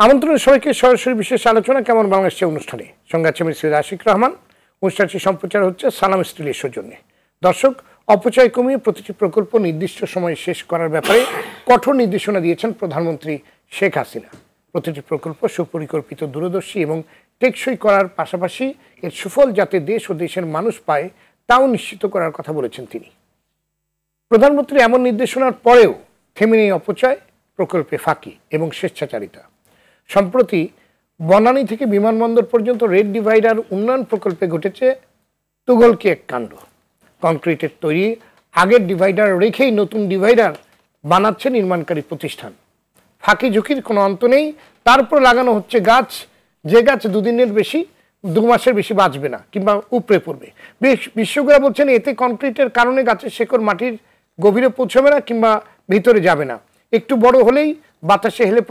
আমন্ত্রণ সবাইকে সরাসরি বিশেষ আলোচনা কেমন বাংলাদেশে অনুষ্ঠানে সঙ্গে আছে মিস্টার আশিক রহমান। অনুষ্ঠানটি সম্প্রচার হচ্ছে সালাম স্টিলের সৌজন্যে। দর্শক, অপচয় কমিয়ে প্রতিটি প্রকল্প নির্দিষ্ট সময়ে শেষ করার ব্যাপারে কঠোর নির্দেশনা দিয়েছেন প্রধানমন্ত্রী শেখ হাসিনা। প্রতিটি প্রকল্প সুপরিকল্পিত, দূরদর্শী এবং টেকসই করার পাশাপাশি এর সুফল যাতে দেশ ও দেশের মানুষ পায় তাও নিশ্চিত করার কথা বলেছেন তিনি। প্রধানমন্ত্রী এমন নির্দেশনার পরেও থেমে নেই অপচয়, প্রকল্পে ফাঁকি এবং স্বেচ্ছাচারিতা। সম্প্রতি বনানী থেকে বিমানবন্দর পর্যন্ত রেড ডিভাইডার উন্নয়ন প্রকল্পে ঘটেছে তুগলকি এক কাণ্ড। কংক্রিটের তৈরি আগের ডিভাইডার রেখেই নতুন ডিভাইডার বানাচ্ছে নির্মাণকারী প্রতিষ্ঠান। ফাঁকি ঝুঁকির কোনো অন্ত নেই। তারপর লাগানো হচ্ছে গাছ, যে গাছ 2 দিনের বেশি, 2 মাসের বেশি বাঁচবে না কিংবা উপড়ে পড়বে। বিশেষজ্ঞরা বলছেন এতে কংক্রিটের কারণে গাছের শেকড় মাটির গভীরে পৌঁছবে না কিংবা ভিতরে যাবে না। একটু বড় হলেই বাতাসে হেলে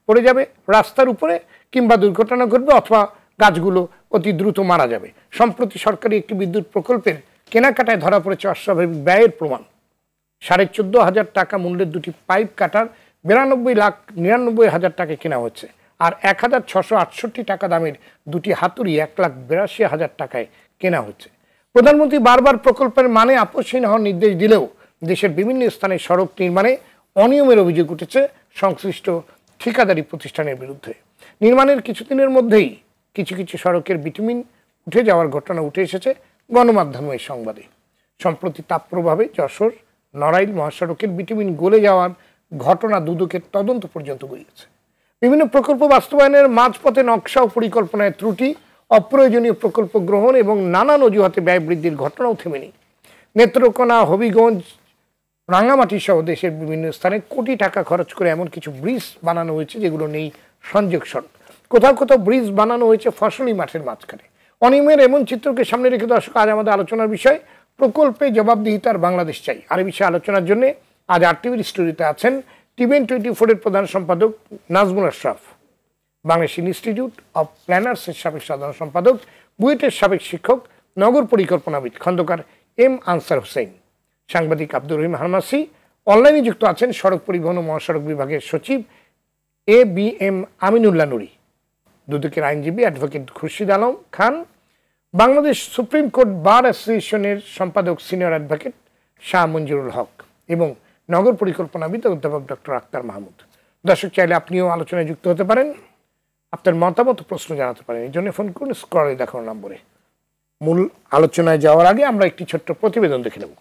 পড়ে যাবে রাস্তার উপরে কিংবা দুর্ঘটনা ঘটবে অথবা গাছগুলো অতি দ্রুত মারা যাবে। সম্প্রতি সরকারি একটি বিদ্যুৎ প্রকল্পের কেনাকাটায় ধরা পড়েছে অস্বাভাবিক ব্যয়ের প্রমাণ। 14,500 টাকা মূল্যের 2টি পাইপ কাটার 92,99,000 টাকায় কেনা হচ্ছে, আর 1,668 টাকা দামের 2টি হাতুড়ি 1,82,000 টাকায় কেনা হচ্ছে। প্রধানমন্ত্রী বারবার প্রকল্পের মানে আপসহীন হওয়ার নির্দেশ দিলেও দেশের বিভিন্ন স্থানে সড়ক নির্মাণে অনিয়মের অভিযোগ উঠেছে সংশ্লিষ্ট ঠিকাদারি প্রতিষ্ঠানের বিরুদ্ধে। নির্মাণের কিছুদিনের মধ্যেই কিছু কিছু সড়কের বিটুমিন উঠে যাওয়ার ঘটনা উঠে এসেছে গণমাধ্যমের সংবাদে। সম্প্রতি তাপপ্রভাবে যশোর নড়াইল মহাসড়কের বিটুমিন গলে যাওয়ার ঘটনা দুদকের তদন্ত পর্যন্ত গড়িয়েছে। বিভিন্ন প্রকল্প বাস্তবায়নের মাঝপথে নকশা ও পরিকল্পনায় ত্রুটি, অপ্রয়োজনীয় প্রকল্প গ্রহণ এবং নানান অজুহাতে ব্যয় বৃদ্ধির ঘটনাও থেমে নেই। নেত্রকোনা, হবিগঞ্জ, রাঙ্গামাটি সহ দেশের বিভিন্ন স্থানে কোটি টাকা খরচ করে এমন কিছু ব্রিজ বানানো হয়েছে যেগুলো নেই সংযোগ সড়ক। কোথাও কোথাও ব্রিজ বানানো হয়েছে ফসলি মাঠের মাঝখানে। অনিয়মের এমন চিত্রকে সামনে রেখে দর্শক, আজ আমাদের আলোচনার বিষয় প্রকল্পে জবাবদিহিতার বাংলাদেশ চাই। আর এই বিষয়ে আলোচনার জন্য আজ RTVর স্টুডিওতে আছেন TVN 24-এর প্রধান সম্পাদক নাজমুল আশরাফ, বাংলাদেশ ইনস্টিটিউট অব প্ল্যানার্সের সাবেক সাধারণ সম্পাদক, বুয়েটের সাবেক শিক্ষক, নগর পরিকল্পনাবিদ খন্দকার M আনসার হোসেন, সাংবাদিক আব্দুর রহিম হারমাসি, অনলাইনে যুক্ত আছেন সড়ক পরিবহন ও মহাসড়ক বিভাগের সচিব ABM আমিনুল্লাহ নুরি, দুদকের আইনজীবী advocate Khurshid Alam Khan, Bangladesh supreme court bar অ্যাসোসিয়েশনের সম্পাদক সিনিয়র অ্যাডভোকেট শাহ মঞ্জুরুল হক এবং নগর পরিকল্পনাবিদ অধ্যাপক ডক্টর আক্তার মাহমুদ। দর্শক, চাইলে আপনিও আলোচনায় যুক্ত হতে পারেন, আপনার মতামত প্রশ্ন জানাতে পারেন। এই জন্য ফোন করুন স্ক্রলে দেখানো নম্বরে। মূল আলোচনায় যাওয়ার আগে আমরা একটি ছোট্ট প্রতিবেদন দেখে নেব।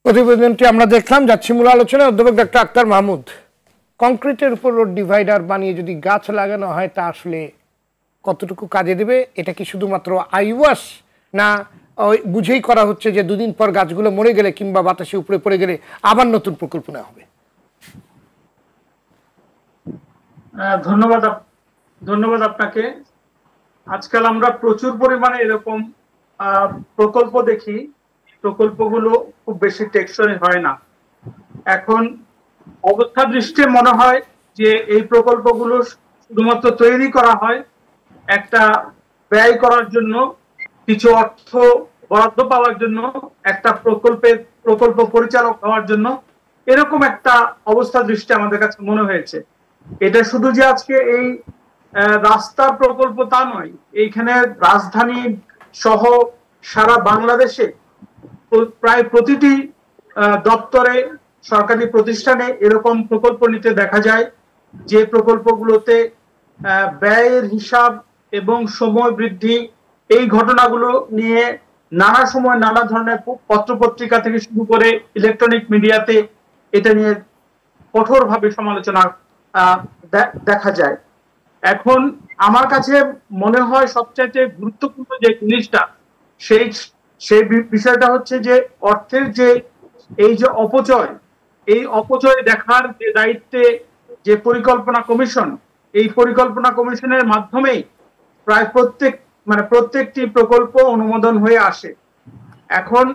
প্রতিবেদনটি আমরা দেখলাম। যাচ্ছি মূল আলোচনায়। অধ্যাপক ডক্টর আক্তার মাহমুদ, কংক্রিটের উপর রোড ডিভাইডার বানিয়ে যদি গাছ লাগানো হয় তা আসলে কতটুকু কাজে দেবে? এটা কি শুধুমাত্র আইওয়াশ, না বুঝেই করা হচ্ছে যে 2 দিন পর গাছগুলো মরে গেলে কিংবা বাতাসে উপরে পড়ে গেলে আবার নতুন প্রকল্প নেওয়া হবে? ধন্যবাদ ধন্যবাদ আপনাকে। আজকাল আমরা প্রচুর পরিমাণে এরকম প্রকল্প দেখি, প্রকল্পগুলো খুব বেশি টেকসই হয় না। এখন অবস্থা দৃষ্টে মনে হয় যে এই প্রকল্পগুলো শুধুমাত্র তৈরি করা হয় একটা ব্যয় করার জন্য, কিছু অর্থ বরাদ্দ পাওয়ার জন্য, একটা প্রকল্প পরিচালক হওয়ার জন্য, এরকম একটা অবস্থা দৃষ্টি আমাদের কাছে মনে হয়েছে। এটা শুধু যে আজকে এই রাস্তার প্রকল্প তা নয়, এইখানে রাজধানী সহ সারা বাংলাদেশে প্রায় প্রতিটি দপ্তরে, সরকারি প্রতিষ্ঠানে এরকম প্রকল্প নিতে দেখা যায়, যে প্রকল্পগুলোতে ব্যয়ের হিসাব এবং সময় বৃদ্ধি, এই ঘটনাগুলো নিয়ে নানা সময় নানা ধরনের পত্রপত্রিকা থেকে শুরু করে ইলেকট্রনিক মিডিয়াতে এটা নিয়ে কঠোরভাবে সমালোচনা দেখা যায়। এখন আমার কাছে মনে হয় সবচাইতে গুরুত্বপূর্ণ যে জিনিসটা, সেই সেই বিষয়টা হচ্ছে যে অর্থের যে এই যে অপচয়, এই অপচয় দেখার যে দায়িত্বে যে পরিকল্পনা কমিশন, এই পরিকল্পনা কমিশনের মাধ্যমেই প্রায় প্রত্যেকটি প্রকল্প অনুমোদন হয়ে আসে। এখন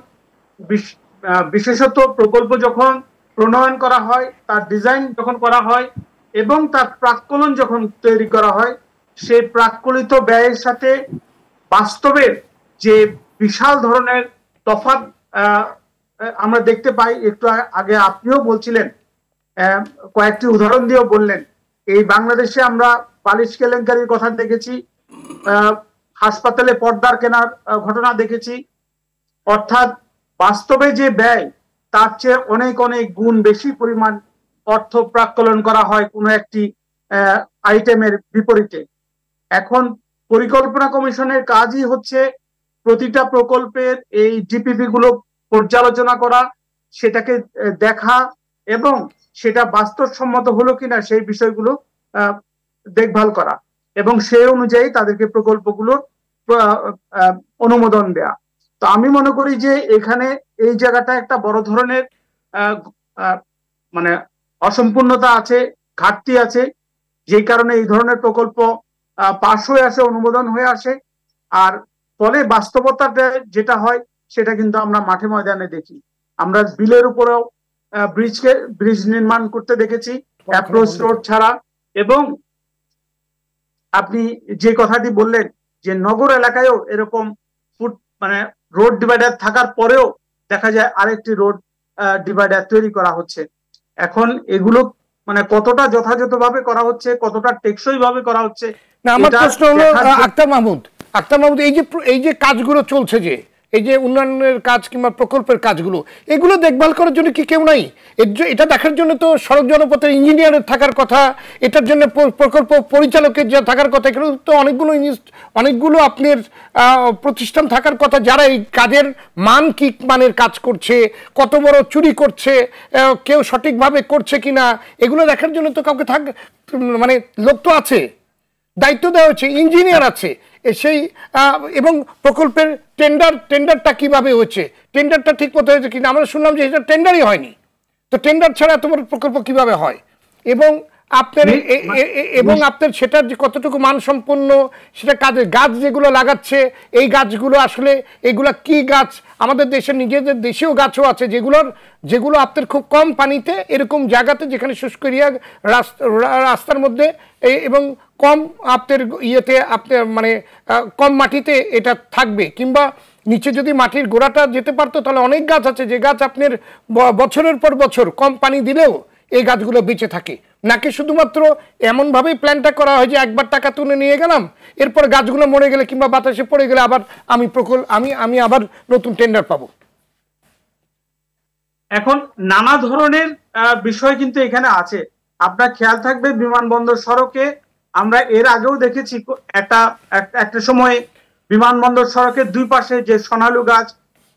বিশেষত প্রকল্প যখন প্রণয়ন করা হয়, তার ডিজাইন যখন করা হয় এবং তার প্রাক্কলন যখন তৈরি করা হয়, সেই প্রাক্কলিত ব্যয়ের সাথে বাস্তবের যে বিশাল ধরনের তফাৎ আমরা দেখতে পাই। একটু আগে আপনিও বলছিলেন, কয়েকটি উদাহরণ দিয়েও বললেন। এই বাংলাদেশে আমরা বালিশ কেলেঙ্কারির কথা দেখেছি, হাসপাতালে পর্দার কেনার ঘটনা দেখেছি। অর্থাৎ বাস্তবে যে ব্যয়, তার চেয়ে অনেক অনেক গুণ বেশি পরিমাণ অর্থ প্রাক্কলন করা হয় কোনো একটি আইটেমের বিপরীতে। এখন পরিকল্পনা কমিশনের কাজই হচ্ছে প্রতিটা প্রকল্পের এই জিপিপি গুলো পর্যালোচনা করা, সেটাকে দেখা এবং সেটা বাস্তবসম্মত হলো কিনা সেই বিষয়গুলো দেখভাল করা এবং সেই অনুযায়ী তাদেরকে প্রকল্পগুলো অনুমোদন দেয়া। তো আমি মনে করি যে এখানে এই জায়গাটা একটা বড় ধরনের মানে অসম্পূর্ণতা আছে, ঘাটতি আছে, যেই কারণে এই ধরনের প্রকল্প পাশ হয়ে আসে, অনুমোদন হয়ে আসে। আর ফলে বাস্তবতাটা যেটা হয় সেটা কিন্তু আমরা মাঠে ময়দানে দেখি। আমরা বিলের উপরেও ব্রিজ নির্মাণ করতে দেখেছি অ্যাপ্রোচ রোড ছাড়া। এবং আপনি যে কথাটি বললেন যে নগর এলাকায়ও এরকম রোড ডিভাইডার থাকার পরেও দেখা যায় আরেকটি রোড ডিভাইডার তৈরি করা হচ্ছে। এখন এগুলো কতটা যথাযথভাবে করা হচ্ছে, কতটা টেকসই ভাবে করা হচ্ছে। না, আমার প্রশ্ন হলো আক্তার মাহমুদ, এই যে কাজগুলো চলছে, যে এই যে উন্নয়নের কাজ কিংবা প্রকল্পের কাজগুলো, এগুলো দেখভাল করার জন্য কি কেউ নাই? এটা দেখার জন্য তো সড়ক জনপথের ইঞ্জিনিয়ারের থাকার কথা, এটার জন্য প্রকল্প পরিচালকের যা থাকার কথা, এগুলো তো অনেকগুলো আপনার প্রতিষ্ঠান থাকার কথা, যারা এই কাজের মান কি মানের কাজ করছে, কত বড় চুরি করছে, কেউ সঠিকভাবে করছে কিনা, এগুলো দেখার জন্য তো কাউকে লোক তো আছে, দায়িত্ব দেওয়া হচ্ছে, ইঞ্জিনিয়ার আছে সেই। এবং প্রকল্পের টেন্ডারটা কিভাবে হচ্ছে, টেন্ডারটা ঠিক মতো হয়েছে কিনা? আমরা শুনলাম যে এটা টেন্ডারই হয়নি। তো টেন্ডার ছাড়া এত বড় প্রকল্প কিভাবে হয়? এবং আপনার সেটার যে কতটুকু মানসম্পন্ন, সেটা কাজের গাছ যেগুলো লাগাচ্ছে, এই গাছগুলো আসলে এগুলা কি গাছ? আমাদের দেশের নিজেদের দেশীয় গাছও আছে যেগুলো আপনার খুব কম পানিতে, এরকম জায়গাতে যেখানে শুষ্ক এরিয়া, রাস্তার মধ্যে এবং কম আপনার ইয়েতে, আপনার কম মাটিতে এটা থাকবে, কিংবা নিচে যদি মাটির গোড়াটা যেতে পারতো তাহলে অনেক গাছ আছে যে গাছ আপনার বছরের পর বছর কম পানি দিলেও এই গাছগুলো বেঁচে থাকে। নাকি শুধুমাত্র এমনভাবেই প্ল্যানটা করা হয় যে একবার টাকা তুলে নিয়ে গেলাম, এরপর গাছগুলো মরে গেলে কিংবা বাতাসে পড়ে গেলে আবার আমি আবার নতুন টেন্ডার পাবো। এখন নানা ধরনের বিষয় কিন্তু এখানে আছে। আপনার খেয়াল থাকবে বিমানবন্দর সড়কে আমরা এর আগেও দেখেছি একটা সময় বিমানবন্দর সড়কের দুই পাশে যে সোনালু গাছ,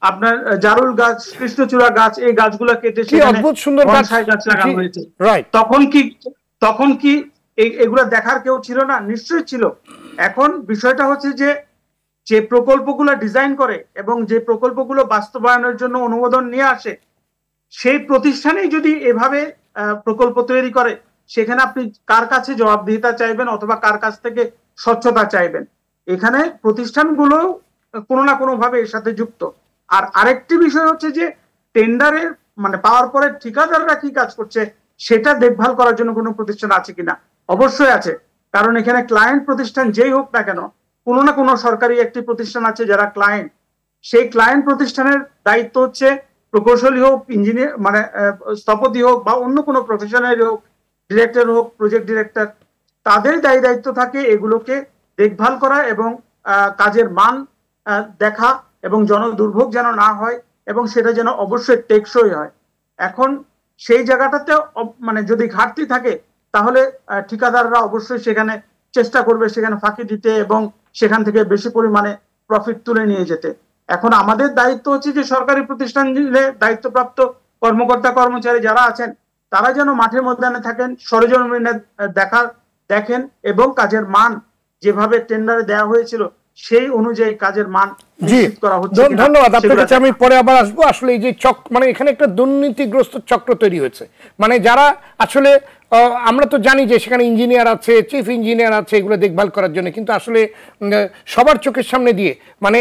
আপনার জারুল গাছ, কৃষ্ণচূড়া গাছ, এই গাছগুলো কেটে অদ্ভুত সুন্দর গাছ লাগানো হয়েছে। তখন কি এগুলো দেখার কেউ ছিল না? নিশ্চয়ই ছিল। এখন বিষয়টা হচ্ছে যে প্রকল্পগুলো ডিজাইন করে এবং যে প্রকল্পগুলো বাস্তবায়নের জন্য অনুমোদন নিয়ে আসে, সেই প্রতিষ্ঠানেই যদি এভাবে প্রকল্প তৈরি করে, সেখানে আপনি কার কাছে জবাবদিহিতা চাইবেন অথবা কার কাছ থেকে স্বচ্ছতা চাইবেন। এখানে প্রতিষ্ঠানগুলো কোনো না কোনো ভাবে এর সাথে যুক্ত। আর আরেকটি বিষয় হচ্ছে যে টেন্ডারে মানে পাওয়ার পরে ঠিকাদাররা কি কাজ করছে সেটা দেখভাল করার জন্য কোনো প্রতিষ্ঠান আছে কিনা। অবশ্যই আছে, কারণ এখানে ক্লায়েন্ট প্রতিষ্ঠান যেই হোক না কেন, কোনো না কোনো সরকারি একটি প্রতিষ্ঠান আছে যারা ক্লায়েন্ট। সেই ক্লায়েন্ট প্রতিষ্ঠানের দায়িত্ব হচ্ছে প্রকৌশলী হোক, ইঞ্জিনিয়ার মানে স্থপতি হোক বা অন্য কোনো প্রফেশনাল হোক, ডিরেক্টর হোক, প্রজেক্ট ডিরেক্টর, তাদের দায়িত্ব থাকে এগুলোকে দেখভাল করা এবং কাজের মান দেখা এবং জনদুর্ভোগ যেন না হয় এবং সেটা যেন অবশ্যই টেকসই হয়। এখন সেই জায়গাটাতে মানে যদি ঘাটতি থাকে তাহলে ঠিকাদাররা অবশ্যই সেখানে চেষ্টা করবে সেখানে ফাঁকি দিতে এবং সেখান থেকে বেশি পরিমাণে প্রফিট তুলে নিয়ে যেতে। এখন আমাদের দায়িত্ব হচ্ছে যে সরকারি প্রতিষ্ঠানে দায়িত্বপ্রাপ্ত কর্মকর্তা কর্মচারী যারা আছেন তারা যেন মাঠের ময়দানে থাকেন, সরেজমিনে দেখেন এবং কাজের মান যেভাবে টেন্ডারে দেওয়া হয়েছিল সেই অনুযায়ী কাজের মান নিশ্চিত করা হচ্ছে। ধন্যবাদ আপনার কাছে, আমি পরে আবার আসবো। আসলে এই যে মানে এখানে একটা দুর্নীতিগ্রস্ত চক্র তৈরি হয়েছে, মানে যারা আসলে আমরা তো জানি যে সেখানে ইঞ্জিনিয়ার আছে, চিফ ইঞ্জিনিয়ার আছে এগুলো দেখভাল করার জন্য, কিন্তু আসলে সবার চোখের সামনে দিয়ে মানে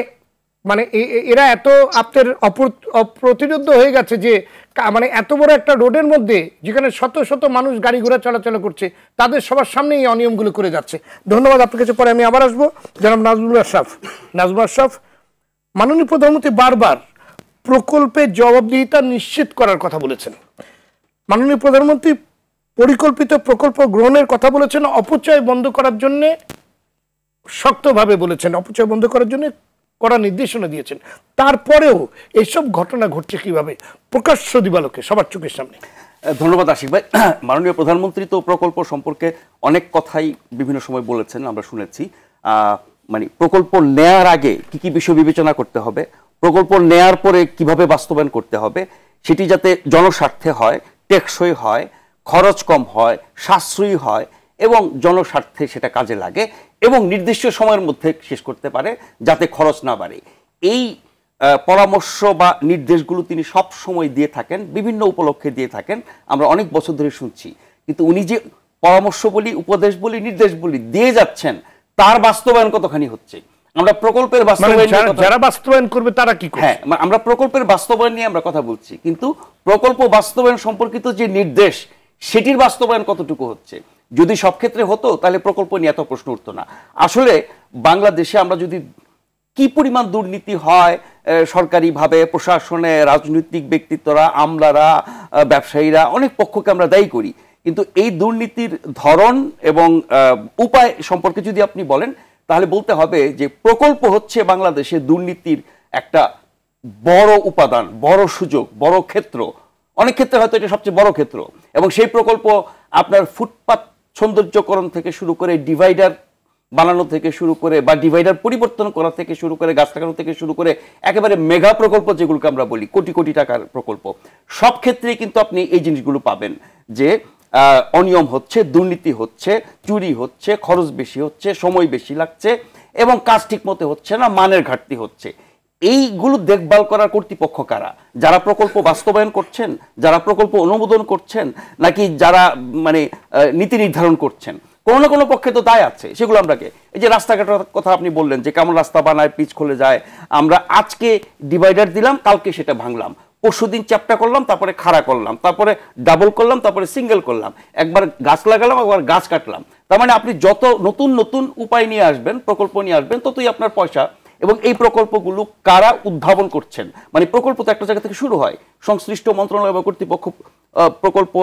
মানে এরা এত আপনার অপ্রতিরোধ্য হয়ে গেছে যে মানে এত বড় একটা রোডের মধ্যে যেখানে শত শত মানুষ গাড়ি ঘোড়া চলাচল করছে তাদের সবার সামনে এই অনিয়মগুলো করে যাচ্ছে। ধন্যবাদ আপনার কাছে, পরে আমি আবার আসবো। জনাব নাজমুল আশরাফ, মাননীয় প্রধানমন্ত্রী বারবার প্রকল্পের জবাবদিহিতা নিশ্চিত করার কথা বলেছেন। মাননীয় প্রধানমন্ত্রী পরিকল্পিত প্রকল্প গ্রহণের কথা বলেছেন, অপচয় বন্ধ করার জন্য শক্তভাবে বলেছেন, অপচয় বন্ধ করার জন্য কড়া নির্দেশনা দিয়েছেন। তারপরেও এইসব ঘটনা ঘটছে কিভাবে প্রকাশ্য দিবালোকে সবার চোখের সামনে? ধন্যবাদ আশিক ভাই। মাননীয় প্রধানমন্ত্রী তো প্রকল্প সম্পর্কে অনেক কথাই বিভিন্ন সময় বলেছেন, আমরা শুনেছি। মানে প্রকল্প নেয়ার আগে কি কি বিষয় বিবেচনা করতে হবে, প্রকল্প নেয়ার পরে কিভাবে বাস্তবায়ন করতে হবে, সেটি যাতে জনস্বার্থে হয়, টেকসই হয়, খরচ কম হয়, সাশ্রয়ী হয় এবং জনস্বার্থে সেটা কাজে লাগে এবং নির্দিষ্ট সময়ের মধ্যে শেষ করতে পারে যাতে খরচ না বাড়ে। এই পরামর্শ বা নির্দেশগুলো তিনি সব সময় দিয়ে থাকেন, বিভিন্ন উপলক্ষে দিয়ে থাকেন, আমরা অনেক বছর ধরে শুনছি। কিন্তু উনি যে পরামর্শ বলি, উপদেশ বলি, নির্দেশ বলি দিয়ে যাচ্ছেন, তার বাস্তবায়ন কতখানি হচ্ছে? আমরা প্রকল্পের বাস্তবায়ন, যারা বাস্তবায়ন করবে তারা কি করবে? হ্যাঁ, আমরা প্রকল্পের বাস্তবায়ন নিয়ে আমরা কথা বলছি, কিন্তু প্রকল্প বাস্তবায়ন সম্পর্কিত যে নির্দেশ সেটির বাস্তবায়ন কতটুকু হচ্ছে? যদি সব ক্ষেত্রে হতো তাহলে প্রকল্প নিয়ে এত প্রশ্ন উঠতো না। আসলে বাংলাদেশে আমরা যদি কি পরিমাণ দুর্নীতি হয় সরকারিভাবে, প্রশাসনে, রাজনৈতিক ব্যক্তিত্বরা, আমলারা, ব্যবসায়ীরা, অনেক পক্ষকে আমরা দায়ী করি, কিন্তু এই দুর্নীতির ধরন এবং উপায় সম্পর্কে যদি আপনি বলেন তাহলে বলতে হবে যে প্রকল্প হচ্ছে বাংলাদেশে দুর্নীতির একটা বড় উপাদান, বড় সুযোগ, বড় ক্ষেত্র। অনেক ক্ষেত্রে হয়তো এটা সবচেয়ে বড় ক্ষেত্র এবং সেই প্রকল্প আপনার ফুটপাত সৌন্দর্যকরণ থেকে শুরু করে, ডিভাইডার বানানো থেকে শুরু করে বা ডিভাইডার পরিবর্তন করা থেকে শুরু করে, গাছ লাগানো থেকে শুরু করে একেবারে মেগা প্রকল্প যেগুলোকে আমরা বলি, কোটি কোটি টাকার প্রকল্প, সব ক্ষেত্রেই কিন্তু আপনি এই জিনিসগুলো পাবেন যে অনিয়ম হচ্ছে, দুর্নীতি হচ্ছে, চুরি হচ্ছে, খরচ বেশি হচ্ছে, সময় বেশি লাগছে এবং কাজ ঠিক মতো হচ্ছে না, মানের ঘাটতি হচ্ছে। এইগুলো দেখভাল করার কর্তৃপক্ষ কারা? যারা প্রকল্প বাস্তবায়ন করছেন, যারা প্রকল্প অনুমোদন করছেন, নাকি যারা মানে নীতি নির্ধারণ করছেন? কোনো না কোনো পক্ষে তো দায় আছে, সেগুলো আমরাকে। এই যে রাস্তাঘাটের কথা আপনি বললেন যে কেমন রাস্তা বানায়, পিচ খুলে যায়, আমরা আজকে ডিভাইডার দিলাম, কালকে সেটা ভাঙলাম, পরশুদিন চ্যাপ্টা করলাম, তারপরে খাড়া করলাম, তারপরে ডাবল করলাম, তারপরে সিঙ্গেল করলাম, একবার গাছ লাগালাম, একবার গাছ কাটলাম। তার মানে আপনি যত নতুন নতুন উপায় নিয়ে আসবেন, প্রকল্প নিয়ে আসবেন, ততই আপনার পয়সা। এবং এই প্রকল্পগুলো কারা উদ্ভাবন করছেন? মানে প্রকল্প তো একটা জায়গা থেকে শুরু হয়, সংশ্লিষ্ট মন্ত্রণালয় বা কর্তৃপক্ষ প্রকল্প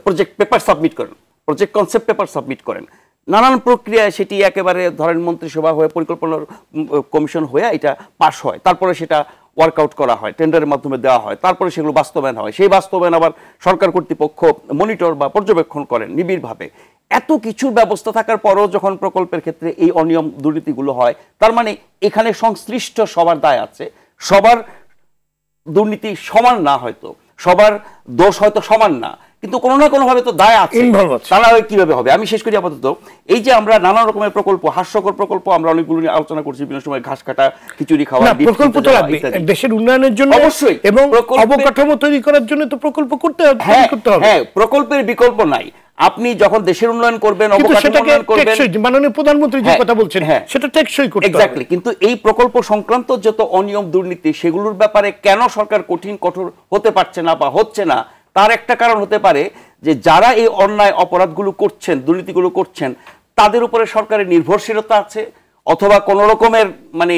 প্রজেক্ট পেপার সাবমিট করেন, প্রজেক্ট কনসেপ্ট পেপার সাবমিট করেন, নানান প্রক্রিয়ায় সেটি একেবারে ধরেন মন্ত্রিসভা হয়ে, পরিকল্পনার কমিশন হয়ে এটা পাস হয়, তারপরে সেটা ওয়ার্কআউট করা হয়, টেন্ডারের মাধ্যমে দেওয়া হয়, তারপরে সেগুলো বাস্তবায়ন হয়। সেই বাস্তবায়ন আবার সরকার কর্তৃপক্ষ মনিটর বা পর্যবেক্ষণ করেন নিবিড়ভাবে। এত কিছুর ব্যবস্থা থাকার পরও যখন প্রকল্পের ক্ষেত্রে এই অনিয়ম দুর্নীতিগুলো হয়, তার মানে এখানে সংশ্লিষ্ট সবার দায় আছে, সবার দুর্নীতি সমান না হয়তো, সবার দোষ হয়তো সমান না, কিন্তু কোনো না কোনো ভাবে তো দায় আছে, তারা কিভাবে হবে। আমি শেষ করি আপাতত, এই যে আমরা নানা রকমের প্রকল্প, হাস্যকর প্রকল্প আমরা অনেকগুলো নিয়ে আলোচনা করছি, বিভিন্ন সময় ঘাস কাটা, খিচুড়ি খাওয়া, প্রকল্প তো লাগবে দেশের উন্নয়নের জন্য অবশ্যই, এবং অবকাঠামো তৈরি করার জন্য তো প্রকল্প করতে হবে। হ্যাঁ, প্রকল্পের বিকল্প নাই। আপনি যখন দেশের উন্নয়ন করবেন, অবকাঠামো উন্নয়ন করবেন, মাননীয় প্রধানমন্ত্রী যে কথা বলছেন সেটা টেকসই করতে হবে। এক্স্যাক্টলি। কিন্তু এই প্রকল্প সংক্রান্ত যত অনিয়ম দুর্নীতি, সেগুলোর ব্যাপারে কেন সরকার কঠোর হতে পারছে না বা হচ্ছে না, তার একটা কারণ হতে পারে যে যারা এই অন্যায় অপরাধগুলো করছেন, দুর্নীতিগুলো করছেন, তাদের উপরে সরকারের নির্ভরশীলতা আছে, অথবা কোন রকমের মানে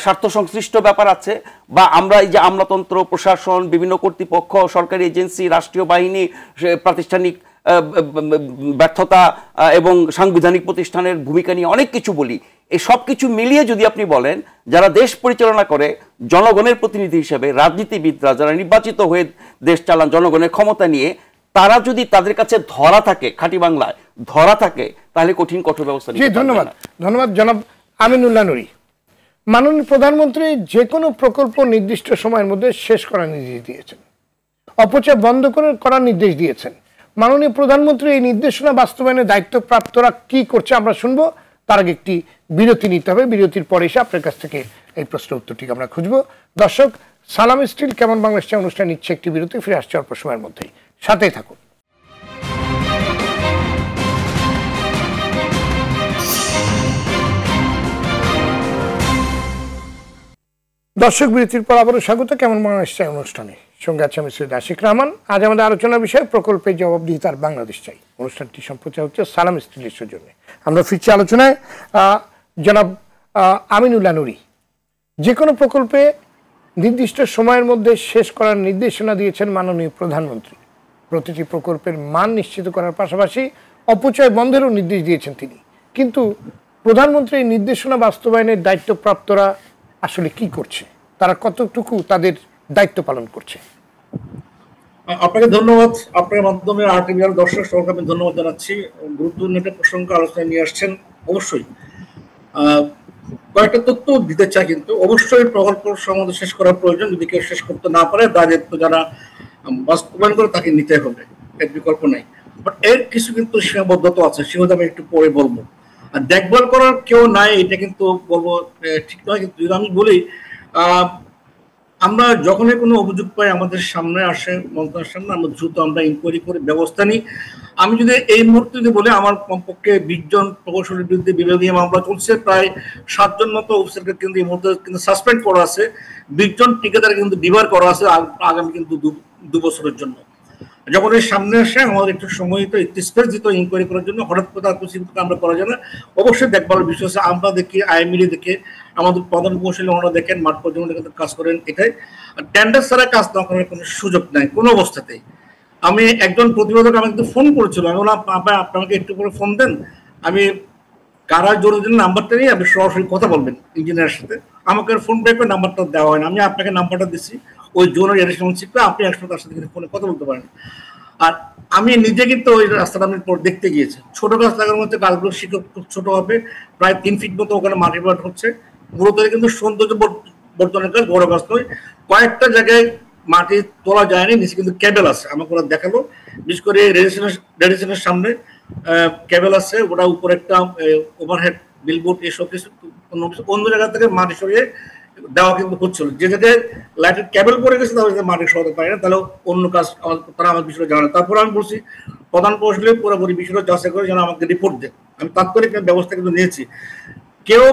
স্বার্থ সংশ্লিষ্ট ব্যাপার আছে, বা আমরা এই যে আমলাতন্ত্র, প্রশাসন, বিভিন্ন কর্তৃপক্ষ, সরকারি এজেন্সি, রাষ্ট্রীয় বাহিনী, প্রাতিষ্ঠানিক ব্যর্থতা এবং সাংবিধানিক প্রতিষ্ঠানের ভূমিকা নিয়ে অনেক কিছু বলি। এই সব কিছু মিলিয়ে যদি আপনি বলেন, যারা দেশ পরিচালনা করে জনগণের প্রতিনিধি হিসেবে, রাজনীতিবিদরা যারা নির্বাচিত হয়ে দেশ চালান জনগণের ক্ষমতা নিয়ে, তারা যদি তাদের কাছে ধরা থাকে, খাঁটি বাংলায় ধরা থাকে, তাহলে কঠোর ব্যবস্থা নিতে হবে। ধন্যবাদ জনাব আমিনুল্লাহ নূরী। মাননীয় প্রধানমন্ত্রী যে কোনো প্রকল্প নির্দিষ্ট সময়ের মধ্যে শেষ করার নির্দেশ দিয়েছেন, অপচয় বন্ধ করার নির্দেশ দিয়েছেন। মাননীয় প্রধানমন্ত্রী এই নির্দেশনা বাস্তবায়নের দায়িত্বপ্রাপ্তরা কি করছে আমরা শুনবো। তার আগে একটি বিরতি নিতে হবে, বিরতির পরে এসে আপনার কাছ থেকে এই প্রশ্নের উত্তরটি আমরা খুঁজবো। দর্শক, সালাম স্টিল কেমন বাংলাদেশ অনুষ্ঠান নিচ্ছে একটি বিরতি, ফিরে আসছে অল্প সময়ের মধ্যেই, সাথেই থাকুন। দর্শক, বিরতির পর আবারও স্বাগত কেমন বাংলাদেশ অনুষ্ঠানে, সঙ্গে আছে আমি সৈয়দ আশিক রহমান। আজ আমাদের আলোচনার বিষয় প্রকল্পে জবাবদিহিতার বাংলাদেশ চাই। অনুষ্ঠানটি সম্প্রচার হচ্ছে সালাম স্টিলের সৌজন্যে। আমরা ফিরছি আলোচনায়। জনাব আমিনুল্লাহ নূরী, যে কোনো প্রকল্পে নির্দিষ্ট সময়ের মধ্যে শেষ করার নির্দেশনা দিয়েছেন মাননীয় প্রধানমন্ত্রী। প্রতিটি প্রকল্পের মান নিশ্চিত করার পাশাপাশি অপচয় বন্ধেরও নির্দেশ দিয়েছেন তিনি। কিন্তু প্রধানমন্ত্রী এই নির্দেশনা বাস্তবায়নের দায়িত্বপ্রাপ্তরা আসলে কি করছে, তারা কতটুকু তাদের দায়িত্ব পালন করছে? আপনাকে ধন্যবাদ। আপনার মাধ্যমে আরটিভির দর্শক সবাইকে আমি ধন্যবাদ জানাচ্ছি। গুরুত্বপূর্ণ একটা প্রসঙ্গ আলোচনায় নিয়ে আসছেন। অবশ্যই কয়েকটা তথ্য দিতে চাই, কিন্তু অবশ্যই প্রকল্প সম্বন্ধে শেষ করার প্রয়োজন। যদি কেউ শেষ করতে না পারে, দায়িত্ব যারা বাস্তবায়ন করে তাকে নিতে হবে, এর বিকল্প নাই। বাট এর কিছু কিন্তু সীমাবদ্ধতা আছে, সেগুলো আমি একটু পরে বলবো। আর দেখভাল করার কেউ নাই এটা কিন্তু বলবো ঠিক নয়। কিন্তু যদি আমি বলি, আমরা যখনই কোনো অভিযোগ পাই আমাদের সামনে আসে, মন্ত্রণালয়ের সামনে, আমরা দ্রুত আমরা ইনকোয়ারি করে ব্যবস্থা নিই। আমি যদি এই মুহূর্তে যদি বলি, আমার কমপক্ষে 20 জন প্রকৌশলীর বিরুদ্ধে বিভাগীয় মামলা চলছে, প্রায় 7 জন মতো অফিসারকে কিন্তু এই মুহূর্তে কিন্তু সাসপেন্ড করা আছে, 20 জন ঠিকাদার কিন্তু ডিবার করা আছে আগামী কিন্তু 2 বছরের জন্য। যখন এই সামনে আসে আমাদের একটু সময় তো একটু স্পেস দিত ইনকোয়ারি করার জন্য, হঠাৎ করে আমরা করা যায় না। অবশ্যই দেখবার বিষয় আছে, আমরা দেখি, আইএমইডি দেখে, আমাদের প্রধান কৌশলী ওনারা দেখেন, মাঠ পর্যন্ত কিন্তু কাজ করেন। এটাই টেন্ডার ছাড়া কাজ না করার কোনো সুযোগ নাই কোনো অবস্থাতেই। আমি একজন প্রতিবেদক আমাকে কিন্তু ফোন করেছিল, আমি বললাম আপনাকে একটু করে ফোন দেন, আমি কারা জোর দিন নাম্বারটা নিয়ে আপনি সরাসরি কথা বলবেন ইঞ্জিনিয়ারের সাথে। আমাকে ফোন ব্যাক করে নাম্বারটা দেওয়া হয় না, আমি আপনাকে নাম্বারটা দিচ্ছি, ওই জোনের এডিশনাল শিখলে আপনি একসাথে তার সাথে ফোনে কথা বলতে পারেন। আর আমি নিজে কিন্তু ওই রাস্তাটা আমি দেখতে গিয়েছি। ছোট গাছ লাগানোর মধ্যে গাছগুলো শিকড় খুব ছোট হবে, প্রায় 3 ফিট মতো ওখানে মাটি বাট হচ্ছে। মূলত কিন্তু সৌন্দর্য বর্ধনের কাজ, বড় গাছ নয়। কয়েকটা জায়গায় মাটি তোলা যায়নি, নিচে কিন্তু কেবল আছে, আমাকে ওরা দেখালো। বিশেষ করে রেডিসনের সামনে কেবল আছে, ওটা উপরে একটা ওভারহেড বিলবোর্ড, এসব কিছু অন্য জায়গা থেকে মাটি সরিয়ে দেওয়া কিন্তু হচ্ছিল। যে জায়গায় লাইটের কেবল পড়ে গেছে তাহলে মাটি সরাতে পারে না, তাহলে অন্য কাজ তারা আমার বিষয়টা জানে। তারপরে আমি বলছি প্রধান কৌশলী পুরোপুরি বিষয়টা যাচাই করে যেন আমাকে রিপোর্ট দেয়। আমি তাৎক্ষণিক ব্যবস্থা কিন্তু নিয়েছি। কেউ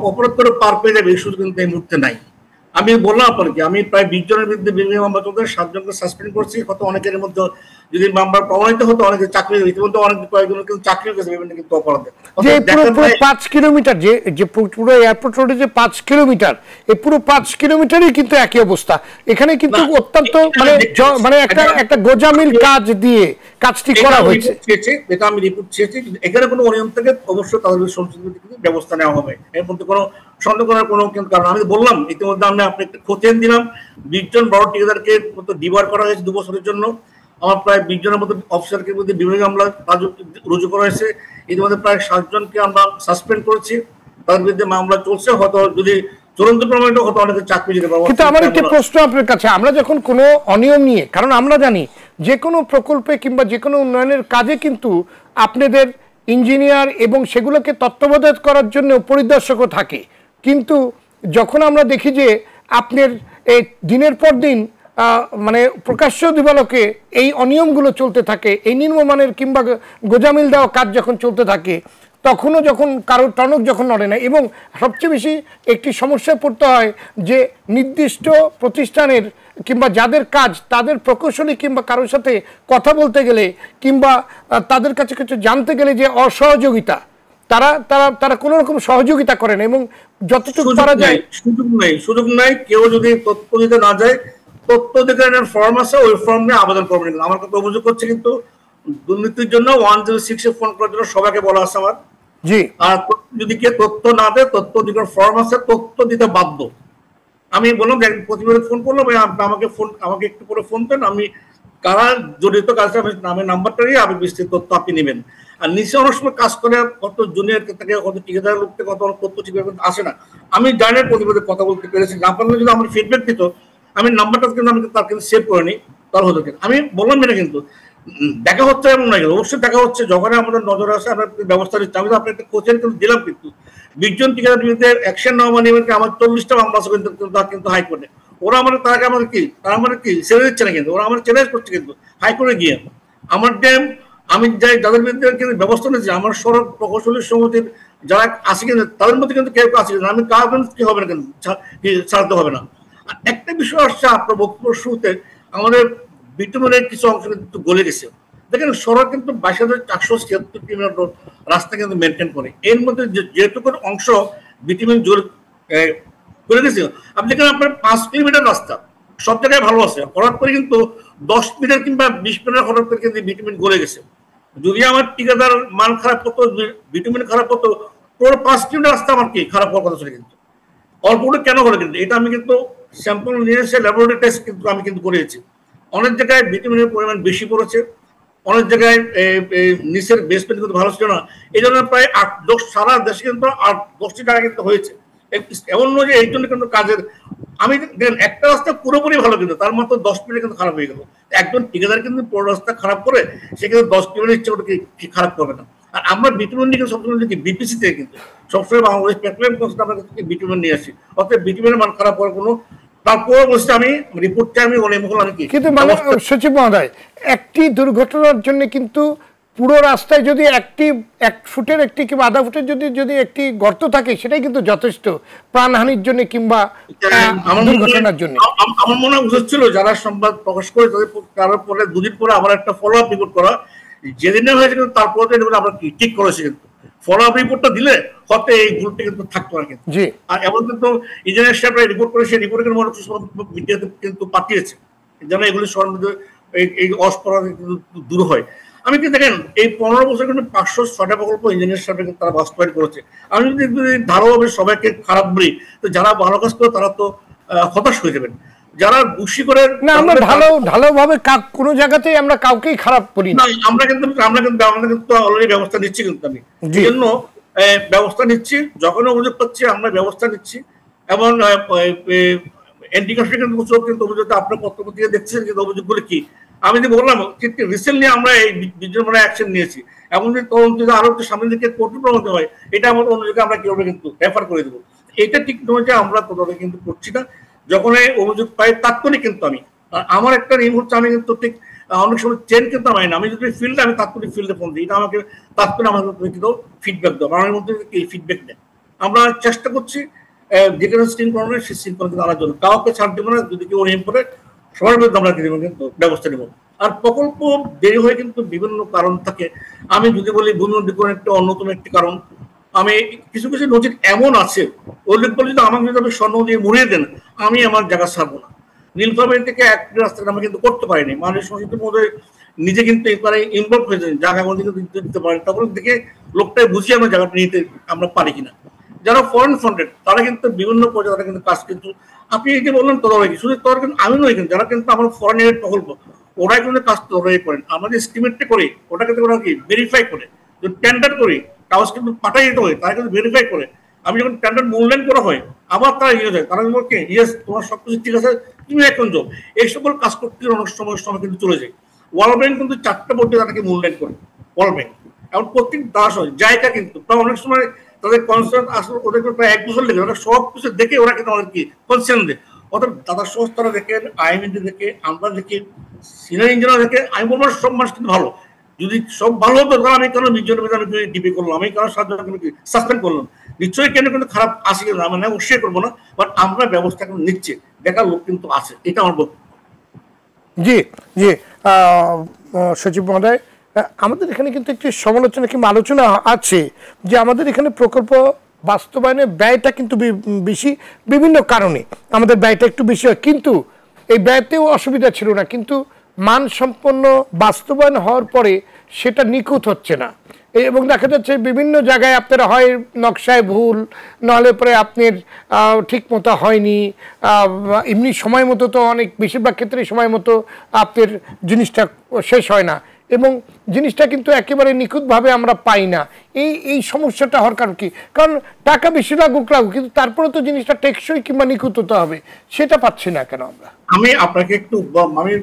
অপরাধ করে পার পেয়ে যাবে এই সুযোগ কিন্তু এই মুহূর্তে নাই। আমি বললাম আপনাকে, আমি প্রায় 20 জনের বিরুদ্ধে বিভিন্ন মামলা চলতে 7 জনকে সাসপেন্ড করছি। হয়তো অনেকের মধ্যে যদি মামলা প্রমাণিত হতো, অনেকে চাকরি ইতিমধ্যে অনেক কয়েকজনের কিন্তু চাকরি হয়েছে বিভিন্ন কিন্তু অপরাধে। যে পুরো 5 কিলোমিটার যে পুরো এয়ারপোর্ট রোডে যে 5 কিলোমিটার, এই পুরো 5 কিলোমিটারই কিন্তু একই অবস্থা। এখানে কিন্তু অত্যন্ত মানে একটা গোজামিল কাজ দিয়ে কাজটি করা হয়েছে। এটা আমি রিপোর্ট চেয়েছি, এখানে কোনো অনিয়ম থেকে অবশ্যই তাদের সংশোধন ব্যবস্থা নেওয়া হবে, এর মধ্যে কোনো সন্দেহ করার কোনো কারণ। আমি বললাম ইতিমধ্যে আমি আপনি একটা খতিয়ান দিলাম, 20 জন বড় ঠিকাদারকে ডিবার করা হয়েছে 2 বছরের জন্য। আমার প্রায় 20 জনের মতো অফিসারকে মধ্যে বিভাগে আমরা রুজু করা হয়েছে। ইতিমধ্যে প্রায় 7 জনকে আমরা সাসপেন্ড করেছি, তাদের বিরুদ্ধে মামলা চলছে। হয়তো যদি চূড়ান্ত প্রমাণিত হতো অনেকে চাকরি দিতে পারবো। কিন্তু আমার একটা প্রশ্ন আপনার কাছে, আমরা যখন কোনো অনিয়ম নিয়ে, কারণ আমরা জানি যে কোনো প্রকল্পে কিংবা যে কোনো উন্নয়নের কাজে কিন্তু আপনাদের ইঞ্জিনিয়ার এবং সেগুলোকে তত্ত্বাবধান করার জন্য পরিদর্শকও থাকে, কিন্তু যখন আমরা দেখি যে আপনার এই দিনের পর দিন মানে প্রকাশ্য দিবালোকে এই অনিয়মগুলো চলতে থাকে, এই নিম্নমানের কিংবা গোজামিল দেওয়া কাজ যখন চলতে থাকে, তখনও যখন কারোর টনক যখন নড়ে না, এবং সবচেয়ে বেশি একটি সমস্যায় পড়তে হয় যে নির্দিষ্ট প্রতিষ্ঠানের কিংবা যাদের কাজ তাদের প্রকৌশলী কিংবা কারোর সাথে কথা বলতে গেলে কিংবা তাদের কাছে কিছু জানতে গেলে যে অসহযোগিতা, তারা তারা তারা কোনো রকম সহযোগিতা করেন এবং যতটুকু পারা যায় সুযোগ নাই। কেউ যদি তথ্য দিতে না যায়, তথ্য দিতে ফর্ম আছে, ওই ফর্ম নিয়ে আবেদন করবেন। আমার কাছে অভিযোগ করছে কিন্তু দুর্নীতির জন্য 106-এ ফোন করার জন্য সবাইকে বলা আছে আমার। জি, আর যদি কে তথ্য না দেয়, তথ্য দিতে ফর্ম আছে, তথ্য দিতে বাধ্য। আমি বললাম যে প্রতিবারে ফোন করলাম, আমাকে একটু করে ফোন দেন, আমি কারা জড়িত কাজটা আমি নাম্বারটা নিয়ে আমি বিস্তৃত তথ্য আপনি নেবেন। আর নিচে অনেক সময় কাজ করে কত জুনিয়র থেকে কত ঠিকাদার লোক থেকে কত তথ্য ঠিকভাবে আসে না। আমি জানি প্রতিবাদে কথা বলতে পেরেছি, না পারলে যদি আমার ফিডব্যাক দিত, আমি নাম্বারটা কিন্তু আমি তার কিন্তু সেভ করে নিই, তার হতো। আমি বললাম এটা কিন্তু দেখা হচ্ছে এমন নয়, অবশ্যই দেখা হচ্ছে। যখন আমাদের নজরে আসে আমরা ব্যবস্থা নিচ্ছি। আমি তো আপনার একটা কোচের কিন্তু দিলাম, কিন্তু 20 জন ঠিকাদার বিরুদ্ধে অ্যাকশন নেওয়া মানে আমার 40টা মামলা আছে কিন্তু হাইকোর্টে। ওরা আমার তারা আমাদের কি ছেড়ে দিচ্ছে না, কিন্তু ওরা আমার চ্যালেঞ্জ করছে কিন্তু হাইকোর্টে গিয়ে। আমার ড্যাম আমি যাই যাদের বিরুদ্ধে কিন্তু ব্যবস্থা নিয়েছি, আমার সড়ক প্রকৌশলী সমিতির যারা আছে কিন্তু তাদের মধ্যে কিন্তু কেউ আছে কিন্তু আমি কার কি হবে না, কিন্তু ছাড়তে হবে না। আর একটা বিষয় আসছে আপনার বক্তব্য শুরুতে, আমাদের বিটুমেনের কিছু অংশ কিন্তু গলে গেছে। দেখেন সড়ক কিন্তু 22,476 কিলোমিটার রাস্তা কিন্তু মেনটেন করে, এর মধ্যে যেটুকু অংশ বিটুমেন জোরে করে গেছে। আপনি দেখেন আপনার 5 কিলোমিটার রাস্তা সব জায়গায় ভালো আছে, হঠাৎ করে কিন্তু 10 মিটার কিংবা 20 মিটার হঠাৎ করে কিন্তু বিটুমেন গলে গেছে। যদি আমার ঠিকাদার মান খারাপ হতো, বিটুমেন খারাপ হতো, পুরো 5 কিলোমিটার রাস্তা আমার কি খারাপ হওয়ার কথা ছিল। কিন্তু অল্পটা কেন হলো, কিন্তু এটা আমি কিন্তু স্যাম্পল নিয়ে এসে ল্যাবরেটরি টেস্ট কিন্তু আমি কিন্তু করেছি। অনেক জায়গায় বিটুমেনের পরিমাণ বেশি পড়েছে, অনেক জায়গায় নিচের বেসমেন্ট কিন্তু ভালো ছিল না। এই জন্য প্রায় 8-10 সারা দেশে কিন্তু 8-10টি টাকা কিন্তু হয়েছে। এমন নয় যে এই জন্য কিন্তু কাজের আমি একটা রাস্তা পুরোপুরি ভালো, কিন্তু তার মতো 10 মিনিট কিন্তু খারাপ হয়ে গেল। একজন ঠিকাদার কিন্তু পুরো রাস্তা খারাপ করে, সে কিন্তু 10 কিলোমিটার ইচ্ছে করে খারাপ করবে না। আর আমরা বিটুমেন নিয়ে সবসময় দেখি বিপিসি থেকে, কিন্তু সবসময় বাংলাদেশ পেট্রোলিয়াম কোম্পানি আমরা বিটুমেন নিয়ে আসি, অর্থাৎ বিটুমেনের মান খারাপ হওয়ার কোনো তারপরে বলছি আমি রিপোর্টটা আমি কিন্তু মানে সচিব মহোদয়, একটি দুর্ঘটনার জন্য কিন্তু পুরো রাস্তায় যদি 1 ফুটের একটি কিংবা আধা ফুটের যদি একটি গর্ত থাকে, সেটাই কিন্তু যথেষ্ট প্রাণহানির জন্য কিংবা দুর্ঘটনার জন্য। আমার মনে উচিত ছিল যারা সংবাদ প্রকাশ করে তাদের পরে 2 দিন পরে আবার একটা ফলো আপ রিপোর্ট করা, যেদিনে হয়েছে কিন্তু তারপরে আমরা ঠিক করেছি। কিন্তু ফলো আপ রিপোর্টটা দিলে হয়তো এই ভুলটা কিন্তু থাকতো না। কিন্তু আর এমন কিন্তু ইঞ্জিনিয়ার সাহেবরা রিপোর্ট করে সেই রিপোর্টে মিডিয়াতে কিন্তু পাঠিয়েছে যেন এগুলি এই অস্পরতা কিন্তু দূর হয়। আমি কি দেখেন এই 15 বছর কিন্তু 506টা প্রকল্প ইঞ্জিনিয়ার সাহেব কিন্তু তারা বাস্তবায়ন করেছে। আমি যদি ধারাভাবে সবাইকে খারাপ বলি, তো যারা ভালো কাজ করে তারা তো হতাশ হয়ে যাবেন। যারা খুশি করে না, আমরা ঢালাওভাবে কোনো জায়গাতেই আমরা কাউকেই খারাপ করি না। আমরা কিন্তু অলরেডি ব্যবস্থা নিচ্ছি, কিন্তু আমি এই জন্য ব্যবস্থা নিচ্ছি। যখন অভিযোগ পাচ্ছি আমরা ব্যবস্থা নিচ্ছি। এবং কিন্তু অভিযোগ আপনার পত্রপত্রিকা দেখছেন, কিন্তু অভিযোগগুলো কি আমি যে বললাম রিসেন্টলি আমরা এই বিদ্যুৎ অ্যাকশন নিয়েছি। এমন যদি তদন্ত আরো একটু সামনের দিকে কঠোর প্রমাণিত হয়, এটা আমাদের অন্য জায়গায় আমরা কিভাবে কিন্তু রেফার করে দেবো। এটা ঠিক নয় যে আমরা তদন্ত কিন্তু করছি না। যখন এই অভিযোগ পাই তাৎক্ষণিক কিন্তু আমি আমার একটা এই মুহূর্তে আমি কিন্তু ঠিক অনেক সময় চেন কিন্তু আমি না, আমি যদি ফিল্ডে আমি তাৎক্ষণিক ফিল্ডে ফোন দিই, এটা আমাকে তাৎক্ষণিক আমাদের কিন্তু ফিডব্যাক দেবো। আমার মধ্যে এই ফিডব্যাক দেয়। আমরা চেষ্টা করছি যেখানে স্ক্রিন করানো সেই স্ক্রিন করে আনার জন্য, কাউকে ছাড় দেবো না। যদি কেউ নিয়ম করে সবার বিরুদ্ধে আমরা কিন্তু ব্যবস্থা নেব। আর প্রকল্প দেরি হয়ে কিন্তু বিভিন্ন কারণ থাকে। আমি যদি বলি ভূমি অধিগ্রহণ একটা অন্যতম একটি কারণ। আমি কিছু কিছু নজির এমন আছে, উল্লেখ বলে যদি আমাকে যদি আপনি স্বর্ণ দিয়ে মুড়িয়ে দেন, আমি আমার জায়গা ছাড়বো না। নীলফামারী থেকে একটা রাস্তাটা আমরা কিন্তু করতে পারিনি, মানুষ সংসদের মধ্যে নিজে কিন্তু এবারে ইনভলভ হয়ে যায়, জায়গা মধ্যে কিন্তু দিতে পারেন। তখন দেখে লোকটাই বুঝিয়ে আমরা জায়গাটা নিতে আমরা পারি কিনা। যারা ফরেন ফান্ডেড তারা কিন্তু বিভিন্ন পর্যায়ে তারা কিন্তু কাজ কিন্তু আপনি এই যে বললেন তদারকি, শুধু তদারকি কিন্তু আমি নয়, কিন্তু যারা কিন্তু আমার ফরেন এড প্রকল্প ওরাই কিন্তু কাজ তদারকি করেন। আমরা যে এস্টিমেটটা করি ওটা কিন্তু ওরা কি ভেরিফাই করে, যদি টেন্ডার করি কাগজ কিন্তু পাঠাই দিতে হয়, তারা কিন্তু ভেরিফাই করে আমি যখন টেন্ডার মূল্যায়ন করা হয় আবার তারা ইয়ে যায়, তারা বলকে ইয়েস তোমার সবকিছু ঠিক আছে, তুমি এখন যাও। এই সকল কাজ করতে অনেক সময় কিন্তু চলে যায়। ওয়ার্ল্ড ব্যাংক কিন্তু 4টা বোর্ডে তাদেরকে মূল্যায়ন করে, ওয়ার্ল্ড ব্যাংক এবং প্রত্যেক দাস হয় জায়গা কিন্তু প্রায় অনেক সময় তাদের কনসার্ন আসলে ওদের প্রায় 1 বছর লেগে ওরা সব কিছু দেখে ওরা কিন্তু আমাদের কি কনসার্ন দেয়। অর্থাৎ দাদা সংস্থারা দেখেন, আইএমডি দেখে, আমরা দেখি, সিনিয়র ইঞ্জিনিয়ার দেখে, আমি বলবো সব মানুষ কিন্তু ভালো। যদি সব ভালো হতো তাহলে আমি কেন নিজের আমি ডিপি করলাম, আমি কেন সাসপেন্ড করলাম, নিশ্চয়ই কেন কিন্তু খারাপ আসে কিন্তু আমি অবশ্যই করবো না, বাট আমরা ব্যবস্থা কিন্তু নিচ্ছে, দেখার লোক কিন্তু আছে, এটা আমার বক্তব্য। জি জি সচিব মহোদয়, আমাদের এখানে কিন্তু একটি সমালোচনা কিংবা আলোচনা আছে যে আমাদের এখানে প্রকল্প বাস্তবায়নের ব্যয়টা কিন্তু বেশি, বিভিন্ন কারণে আমাদের ব্যয়টা একটু বেশি হয়, কিন্তু এই ব্যয়তেও অসুবিধা ছিল না, কিন্তু মানসম্পন্ন বাস্তবায়ন হওয়ার পরে সেটা নিখুঁত হচ্ছে না এবং দেখা যাচ্ছে বিভিন্ন জায়গায় আপনারা হয় নকশায় ভুল, নাহলে পরে আপনার ঠিক মতো হয়নি, এমনি সময় মতো তো অনেক বেশিরভাগ ক্ষেত্রে সময় মতো আপনার জিনিসটা শেষ হয় না এবং জিনিসটা কিন্তু একেবারে নিখুঁতভাবে আমরা পাই না। এই সমস্যাটা হওয়ার কারণ কি? কারণ টাকা বেশি লাগুক কিন্তু তারপরে তো জিনিসটা টেকসই কিংবা নিখুঁত হতে হবে, সেটা পাচ্ছি না কেন আমরা? আমি আপনাকে একটু আমি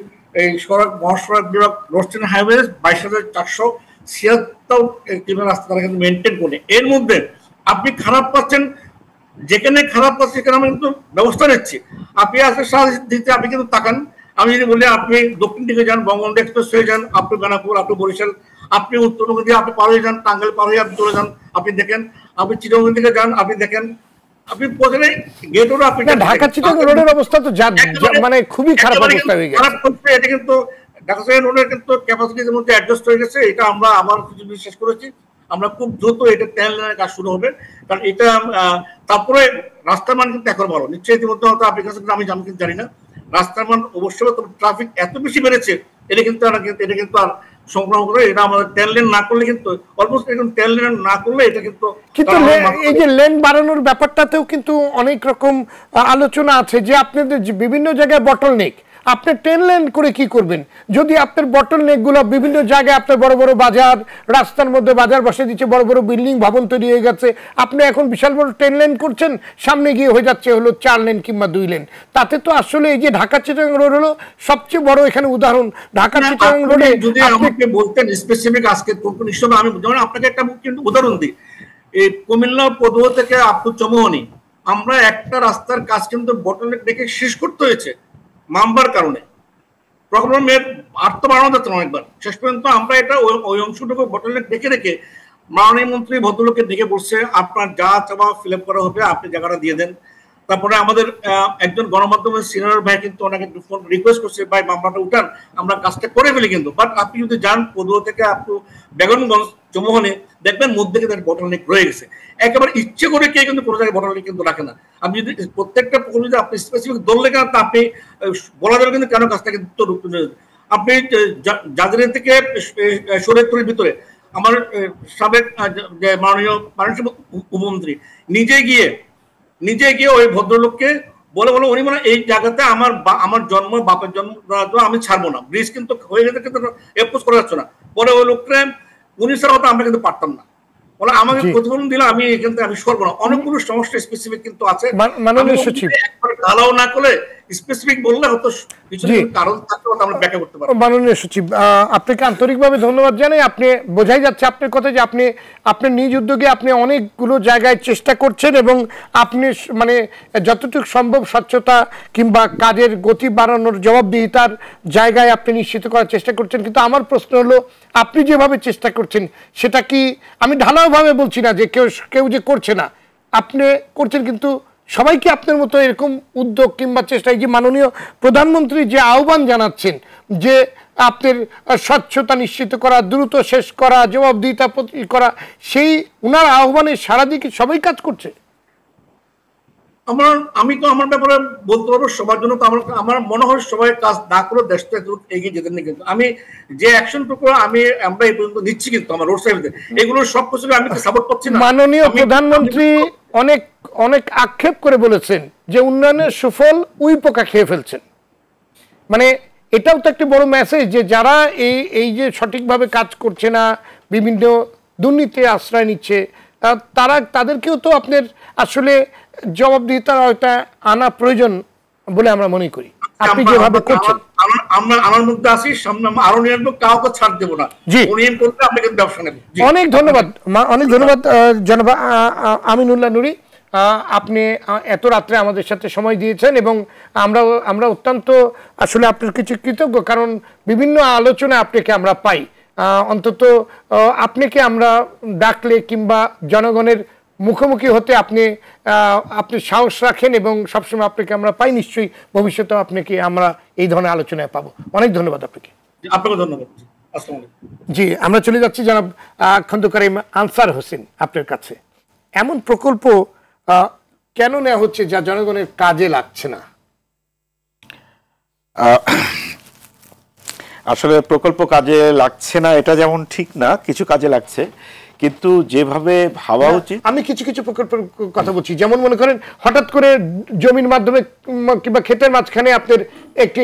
এই সড়ক মহাসড়ক বিভাগ রোস্টেন হাইওয়ে 22,476 রাস্তা তারা কিন্তু মেনটেন করে, এর মধ্যে আপনি খারাপ পাচ্ছেন, যেখানে খারাপ পাচ্ছে সেখানে আমি কিন্তু ব্যবস্থা নিচ্ছি। আপনি আজকে সারা দিতে আপনি কিন্তু তাকান, আমি যদি বলি আপনি দক্ষিণ দিকে যান, বঙ্গবন্ধু এক্সপ্রেস হয়ে যান, আপনি বেনাপুর, আপনি বরিশাল, আপনি উত্তরবঙ্গ দিয়ে আপনি পার হয়ে যান, টাঙ্গাইল পার হয়ে আপনি চলে যান, আপনি দেখেন, আপনি চিটাগং দিকে যান, আপনি দেখেন, আপনি প্রথমে গেটও আপনি ঢাকা চিটাগং রোডের অবস্থা তো মানে খুবই খারাপ অবস্থা হয়ে গেছে। খারাপ করতে এটা কিন্তু ঢাকা চিটাগং রোডের কিন্তু ক্যাপাসিটির মধ্যে অ্যাডজাস্ট হয়ে গেছে, এটা আমরা আবার কিছু বিশ্বাস করেছি, আমরা খুব দ্রুত এটা 10 লেনের কাজ শুরু হবে, কারণ এটা তারপরে রাস্তার মান কিন্তু এখন ভালো, নিশ্চয়ই ইতিমধ্যে হয়তো আপনি কাছে আমি কিন্তু জানি না রাস্তার মান অবশ্যই, তবে ট্রাফিক এত বেশি বেড়েছে এটা কিন্তু আর সংগ্রাম করে, এটা আমাদের 10 লেন না করলে কিন্তু অলমোস্ট এখন 10 লেন না করলে এটা কিন্তু এই যে লেন বাড়ানোর ব্যাপারটাতেও কিন্তু অনেক রকম আলোচনা আছে যে আপনাদের বিভিন্ন জায়গায় বটল নেক, আপনি 10 লেন করে কি করবেন যদি আপনার বটল নেকগুলো বিভিন্ন জায়গায় আপনার বড় বড় বাজার, রাস্তার মধ্যে বাজার বসে দিচ্ছে, বড় বড় বিল্ডিং ভবন তৈরি হয়ে গেছে, আপনি এখন বিশাল বড় 10 লেন করছেন, সামনে গিয়ে হয়ে যাচ্ছে হলো 4 লেন কিংবা 2 লেন। তাতে তো আসলে এই যে ঢাকা চিটাগং রোড হলো সবচেয়ে বড় এখানে উদাহরণ। ঢাকা চিটাগং রোডে যদি আমাকে বলতেন স্পেসিফিক আজকে নিশ্চয় আমি যেমন আপনাকে একটা উদাহরণ দিই, এই কুমিল্লা পদুয়া থেকে আপু চমোহনী আমরা একটা রাস্তার কাজ কিন্তু বটলনেক দেখে শেষ করতে হয়েছে মামলার কারণে, প্রকল্পের আর্থ বাড়ানো যাচ্ছে না অনেকবার, শেষ পর্যন্ত আমরা এটা ওই অংশটুকু বটলনেক দেখে রেখে মাননীয় মন্ত্রী ভদ্রলোককে দেখে বসছে আপনার যা চাওয়া ফিল আপ করা হবে আপনি জায়গাটা দিয়ে দেন। তারপরে আমাদের একজন গণমাধ্যমের সিনিয়র ভাই কিন্তু ওনাকে ফোন রিকোয়েস্ট করছে ভাই মামলাটা উঠান, আমরা কাজটা করে ফেলি কিন্তু, বাট আপনি যদি যান পদুয়া থেকে আপনি বেগমগঞ্জ চমোহনে দেখবেন মধ্যে কিন্তু বটলনেক রয়ে গেছে, একেবারে ইচ্ছে করে কে কিন্তু কোনো জায়গায় বটলনেক কিন্তু রাখে না। আপনি যদি প্রত্যেকটা প্রকল্প যদি আপনি স্পেসিফিক ধরলে কেন তা আপনি বলা যাবে কিন্তু কেন কাজটা কিন্তু আপনি জাজিরা থেকে শরীয়তপুরের ভিতরে আমার সাবেক মাননীয় উপমন্ত্রী নিজে গিয়ে ওই ভদ্রলোককে বলে উনি মানে এই জায়গাতে আমার জন্ম বাপের জন্ম আমি ছাড়বো না, ব্রিজ কিন্তু হয়ে গেছে কিন্তু এপোজ করা যাচ্ছে না, বলে ওই লোককে উনি ছাড়া হতো আমরা কিন্তু পারতাম না, বলে আমাকে প্রতিফলন দিলে আমি এখান থেকে আমি সরবো না। অনেকগুলো সমস্যা স্পেসিফিক কিন্তু আছে, মাননীয় সচিব ঢালাও না করে স্পেসিফিক বললে হয়তো কারণ থাকতে আমরা ব্যাখ্যা করতে পারবো। মাননীয় সচিব আপনাকে আন্তরিকভাবে ধন্যবাদ জানাই, আপনি বোঝাই যাচ্ছে আপনার কথা যে আপনি নিজ উদ্যোগে আপনি অনেকগুলো জায়গায় চেষ্টা করছেন এবং আপনি মানে যতটুকু সম্ভব স্বচ্ছতা কিংবা কাজের গতি বাড়ানোর জবাবদিহিতার জায়গায় আপনি নিশ্চিত করার চেষ্টা করছেন, কিন্তু আমার প্রশ্ন হলো আপনি যেভাবে চেষ্টা করছেন সেটা কি, আমি ঢালাওভাবে বলছি না যে কেউ যে করছে না, আপনি করছেন, কিন্তু সবাইকে আপনার মতো এরকম উদ্যোগ কিংবা চেষ্টা, এই যে মাননীয় প্রধানমন্ত্রী যে আহ্বান জানাচ্ছেন যে আপনার স্বচ্ছতা নিশ্চিত করা, দ্রুত শেষ করা, জবাবদিহিতা করা, সেই উনার আহ্বানে সারা দিকে সবাই কাজ করছে। আমি তো আমার ব্যাপারে বলতে পারবো সবার জন্য তো আমার মনে হয় সবাই কাজ না করে দেশটা এগিয়ে যেতেন না, কিন্তু আমি যে অ্যাকশন টুকু আমরা এই পর্যন্ত নিচ্ছি কিন্তু আমার রোড সাইডে এগুলো সব কিছু আমি সাপোর্ট করছি না। মাননীয় প্রধানমন্ত্রী অনেক আক্ষেপ করে বলেছেন যে উন্নয়নের সুফল উই পোকা খেয়ে ফেলছেন, মানে এটাও তো একটি বড় মেসেজ যে যারা এই যে সঠিকভাবে কাজ করছে না, বিভিন্ন দুর্নীতি আশ্রয় নিচ্ছে, তাদেরকেও তো আপনার আসলে জবাবদিহিতার ওটা আনা প্রয়োজন বলে আমরা মনে করি। আপনি যেভাবে করছেন, আমার মধ্যে আসি, সামনে আরো নিয়ে আসবো, কাউকে ছাড় দেবো না। ব্যবসা নেব। অনেক ধন্যবাদ, অনেক ধন্যবাদ জনাব আমিনুল্লাহ নুরী, আপনি এত রাত্রে আমাদের সাথে সময় দিয়েছেন এবং আমরা অত্যন্ত আসলে আপনার কিছু কৃতজ্ঞ, কারণ বিভিন্ন আলোচনায় আপনাকে আমরা পাই। অন্তত আপনাকে আমরা ডাকলে কিংবা জনগণের মুখোমুখি হতে আপনি সাহস রাখেন এবং সবসময় আপনাকে আমরা পাই। নিশ্চয়ই ভবিষ্যতে আপনাকে আমরা এই ধরনের আলোচনায় পাবো। অনেক ধন্যবাদ আপনাকে। আপনাকে ধন্যবাদ। জি, আমরা চলে যাচ্ছি জনাব খন্দকার আনসার হোসেন আপনার কাছে। এমন প্রকল্প কেন নেওয়া হচ্ছে যা জনগণের কাজে লাগছে না? আসলে প্রকল্প কাজে লাগছে না এটা যেমন ঠিক না, কিছু কাজে লাগছে, কিন্তু যেভাবে ভাবা উচিত। আমি কিছু কিছু প্রকল্পের কথা বলছি, যেমন মনে করেন হঠাৎ করে জমির মাধ্যমে কিংবা ক্ষেতের মাঝখানে আপনার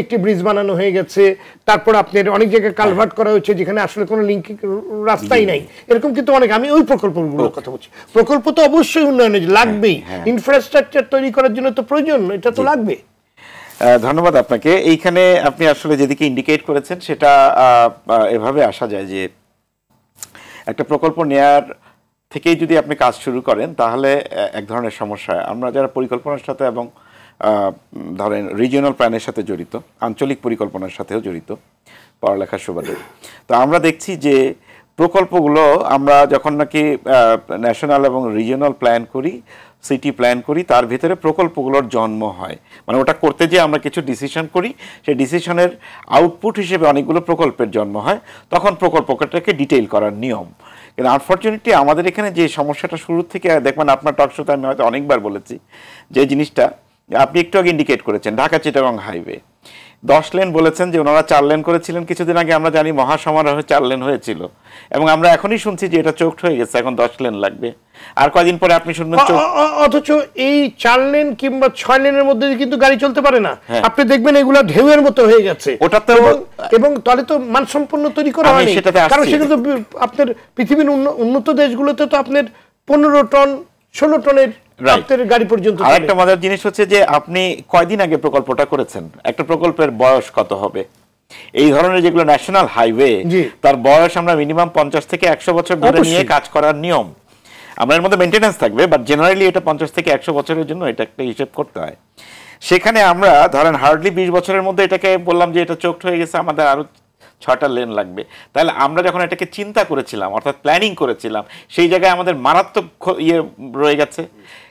একটি ব্রিজ বানানো হয়ে গেছে, তারপর আপনার অনেক জায়গায় কালভার্ট করা হয়েছে যেখানে আসলে কোনো লিঙ্ক রাস্তাই নাই, এরকম কিন্তু অনেক। আমি ওই প্রকল্পগুলোর কথা বলছি। প্রকল্প তো অবশ্যই উন্নয়নে লাগবেই, ইনফ্রাস্ট্রাকচার তৈরি করার জন্য তো প্রয়োজন, এটা তো লাগবে। ধন্যবাদ আপনাকে। এইখানে আপনি আসলে যেদিকে ইন্ডিকেট করেছেন সেটা এভাবে আসা যায় যে একটা প্রকল্প নেয়ার থেকেই যদি আপনি কাজ শুরু করেন তাহলে এক ধরনের সমস্যা হয়। আমরা যারা পরিকল্পনার সাথে এবং ধরেন রিজিওনাল প্ল্যানের সাথে জড়িত, আঞ্চলিক পরিকল্পনার সাথেও জড়িত পড়ালেখার সুবাদে, তো আমরা দেখছি যে প্রকল্পগুলো আমরা যখন নাকি ন্যাশনাল এবং রিজিওনাল প্ল্যান করি, সিটি প্ল্যান করি, তার ভিতরে প্রকল্পগুলোর জন্ম হয়। মানে ওটা করতে যে আমরা কিছু ডিসিশন করি, সেই ডিসিশনের আউটপুট হিসেবে অনেকগুলো প্রকল্পের জন্ম হয়, তখন প্রকল্পটাকে ডিটেইল করার নিয়ম। কিন্তু আনফর্চুনেটলি আমাদের এখানে যে সমস্যাটা শুরু থেকে দেখবেন, আপনার টক শোতে আমি হয়তো অনেকবার বলেছি যে জিনিসটা আপনি একটু আগে ইন্ডিকেট করেছেন, ঢাকা চিটাগং হাইওয়ে 10 লেন বলেছেন যে ওনারা 4 লেন করেছিলেন কিছুদিন আগে, আমরা জানি মহাসমারোহে 4 লেন হয়েছিল এবং আমরা এখনই শুনছি যে এটা চোখড হয়ে গেছে, এখন 10 লেন লাগবে। আর কয়দিন পরে আপনি শুনবেন অথচ এই 4 লেন কিংবা 6 লেনের মধ্যে কিন্তু গাড়ি চলতে পারে না। আপনি দেখবেন এগুলা ঢেউয়ের মতো হয়ে গেছে, ওটাতে এবং তাহলে তো মানসম্পন্ন তৈরি করা হয়নি, কারণ সেগুলো তো আপনার পৃথিবীর উন্নত দেশগুলোতে তো আপনার 15 টন 16 টনের গাড়ি পর্যন্ত। আরেকটা মজার জিনিস হচ্ছে যে আপনি কয়দিন আগে প্রকল্পটা করেছেন, একটা প্রকল্পের বয়স কত হবে? এই ধরনের যেগুলো ন্যাশনাল হাইওয়ে, তার বয়স আমরা মিনিমাম 50 থেকে 100 বছর ধরে নিয়ে কাজ করার নিয়ম। আমাদের মধ্যে মেইনটেনেন্স থাকবে, বাট জেনারেলি এটা 50 থেকে 100 বছরের জন্য এটা একটা হিসেব করতে হয়। সেখানে আমরা ধরেন হার্ডলি 20 বছরের মধ্যে এটাকে বললাম যে এটা চোখড হয়ে গেছে, আমাদের আরো 6টা লেন লাগবে। তাহলে আমরা যখন এটাকে চিন্তা করেছিলাম, অর্থাৎ প্ল্যানিং করেছিলাম, সেই জায়গায় আমাদের মারাত্মক রয়ে গেছে।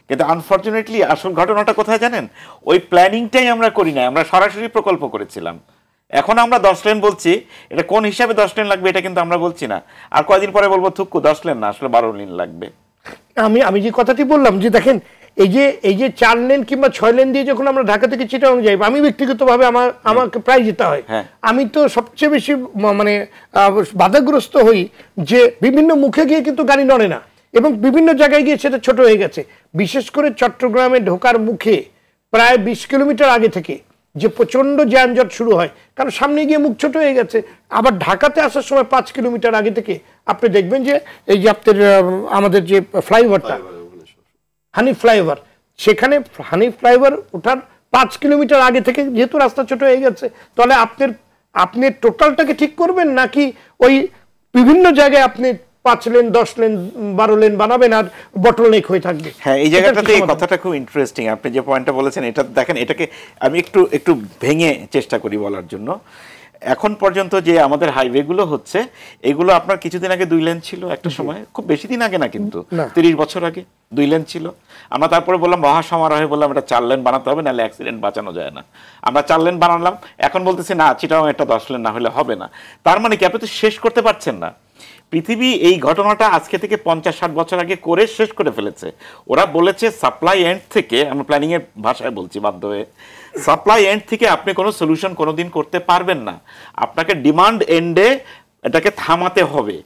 কিন্তু আনফর্চুনেটলি আসল ঘটনাটা কোথায় জানেন? ওই প্ল্যানিংটাই আমরা করি না, আমরা সরাসরি প্রকল্প করেছিলাম। এখন আমরা 10 লেন বলছি, এটা কোন হিসাবে 10 লেন লাগবে এটা কিন্তু আমরা বলছি না। আর কয়দিন পরে বলবো থুক্কু 10 লেন না, আসলে 12 লেন লাগবে। আমি যে কথাটি বললাম যে দেখেন, এই যে 4 লেন কিংবা 6 লেন দিয়ে যখন আমরা ঢাকা থেকে চিটাগং যাই, আমি ব্যক্তিগতভাবে আমাকে প্রায় যেতে হয়, আমি তো সবচেয়ে বেশি মানে বাধাগ্রস্ত হই যে বিভিন্ন মুখে গিয়ে কিন্তু গাড়ি নড়ে না এবং বিভিন্ন জায়গায় গিয়ে সেটা ছোট হয়ে গেছে। বিশেষ করে চট্টগ্রামে ঢোকার মুখে প্রায় 20 কিলোমিটার আগে থেকে যে প্রচন্ড যানজট শুরু হয়, কারণ সামনে গিয়ে মুখ ছোট হয়ে গেছে। আবার ঢাকাতে আসার সময় 5 কিলোমিটার আগে থেকে আপনি দেখবেন যে এই যে আপনার আমাদের যে ফ্লাইওভারটা হানি ফ্লাইওভার, সেখানে হানি ফ্লাইওভার ওঠার 5 কিলোমিটার আগে থেকে যেহেতু রাস্তা ছোট হয়ে গেছে, তাহলে আপনি টোটালটাকে ঠিক করবেন নাকি ওই বিভিন্ন জায়গায় আপনি 5 লেন 10 লেন 12 লেন বানাবেন আর বটলনেক হয়ে থাকবে? হ্যাঁ, এই জায়গাটাতে এই কথাটা খুব ইন্টারেস্টিং। আপনি যে পয়েন্টটা বলেছেন এটা দেখেন, এটাকে আমি একটু ভেঙে চেষ্টা করি বলার জন্য। এখন পর্যন্ত যে আমাদের হাইওয়েগুলো হচ্ছে, এগুলো আপনার কিছুদিন আগে 2 লেন ছিল একটা সময়, খুব বেশি দিন আগে না, কিন্তু 30 বছর আগে 2 লেন ছিল। আমরা তারপরে বললাম মহাসমারোহে বললাম এটা 4 লেন বানাতে হবে, নাহলে অ্যাক্সিডেন্ট বাঁচানো যায় না। আমরা 4 লেন বানালাম, এখন বলতেছি না চিটাগং এটা 10 লেন না হলে হবে না। তার মানে কি আপনি তো শেষ করতে পারছেন না। পৃথিবী এই ঘটনাটা আজকে থেকে 50-60 বছর আগে করে শেষ করে ফেলেছে। ওরা বলেছে সাপ্লাই এন্ড থেকে, আমরা প্ল্যানিং এর ভাষায় বলছি বাধ্য হয়ে, সাপ্লাই এন্ড থেকে আপনি কোনো সলিউশন কোনোদিন করতে পারবেন না, আপনাকে ডিমান্ড এন্ডে এটাকে থামাতে হবে।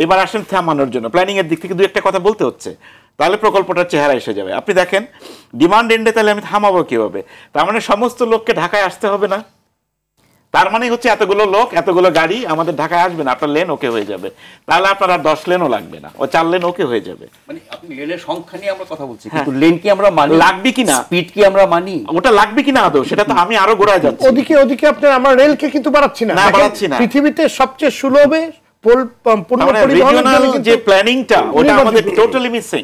এবার আসেন থামানোর জন্য প্ল্যানিং এর দিক থেকে 2-1টা কথা বলতে হচ্ছে, তাহলে প্রকল্পটার চেহারা এসে যাবে। আপনি দেখেন ডিমান্ড এন্ডে তাহলে আমি থামাবো কিভাবে? তার মানে সমস্ত লোককে ঢাকায় আসতে হবে না, তার মানে হচ্ছে এতগুলো লোক এতগুলো গাড়ি আমাদের ঢাকায় আসবে না, আপনার লেন ওকে হয়ে যাবে, তাহলে আপনার আর 10 লেনও লাগবে না, ও 4 লেন ওকে হয়ে যাবে। মানে আপনি লেনের সংখ্যা নিয়ে আমরা কথা বলছি, কিন্তু লেন কি আমরা মানি, লাগবে কিনা, স্পিড কি আমরা মানি, ওটা লাগবে কিনা আদৌ, সেটা তো আমি আরো গোড়ায় যাচ্ছি। ওদিকে আপনার আমরা রেলকে কিন্তু বাড়াচ্ছি না, বাড়াচ্ছি না। পৃথিবীতে সবচেয়ে সুলভে যে প্ল্যানিংটা ওটা আমাদের টোটালি মিসিং,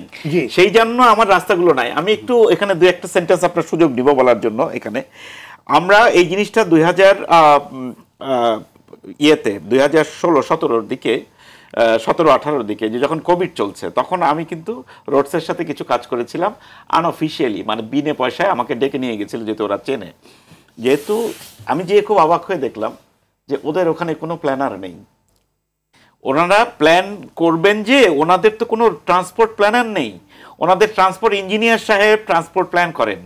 সেই জন্য আমার রাস্তাগুলো নাই। আমি একটু এখানে দুই একটা সেন্টেন্স আপনার সুযোগ দিব বলার জন্য। এখানে আমরা এই জিনিসটা 2016-17 দিকে 17-18 দিকে যে যখন কোভিড চলছে, তখন আমি কিন্তু রোডসের সাথে কিছু কাজ করেছিলাম আনঅফিসিয়ালি, মানে বিনে পয়সায় আমাকে ডেকে নিয়ে গেছিল, যেহেতু ওরা চেনে। যেহেতু আমি যে খুব অবাক হয়ে দেখলাম যে ওদের ওখানে কোনো প্ল্যানার নেই, ওনারা প্ল্যান করবেন যে ওনাদের তো কোনো ট্রান্সপোর্ট প্ল্যানার নেই, ওনাদের ট্রান্সপোর্ট ইঞ্জিনিয়ার সাহেব ট্রান্সপোর্ট প্ল্যান করেন।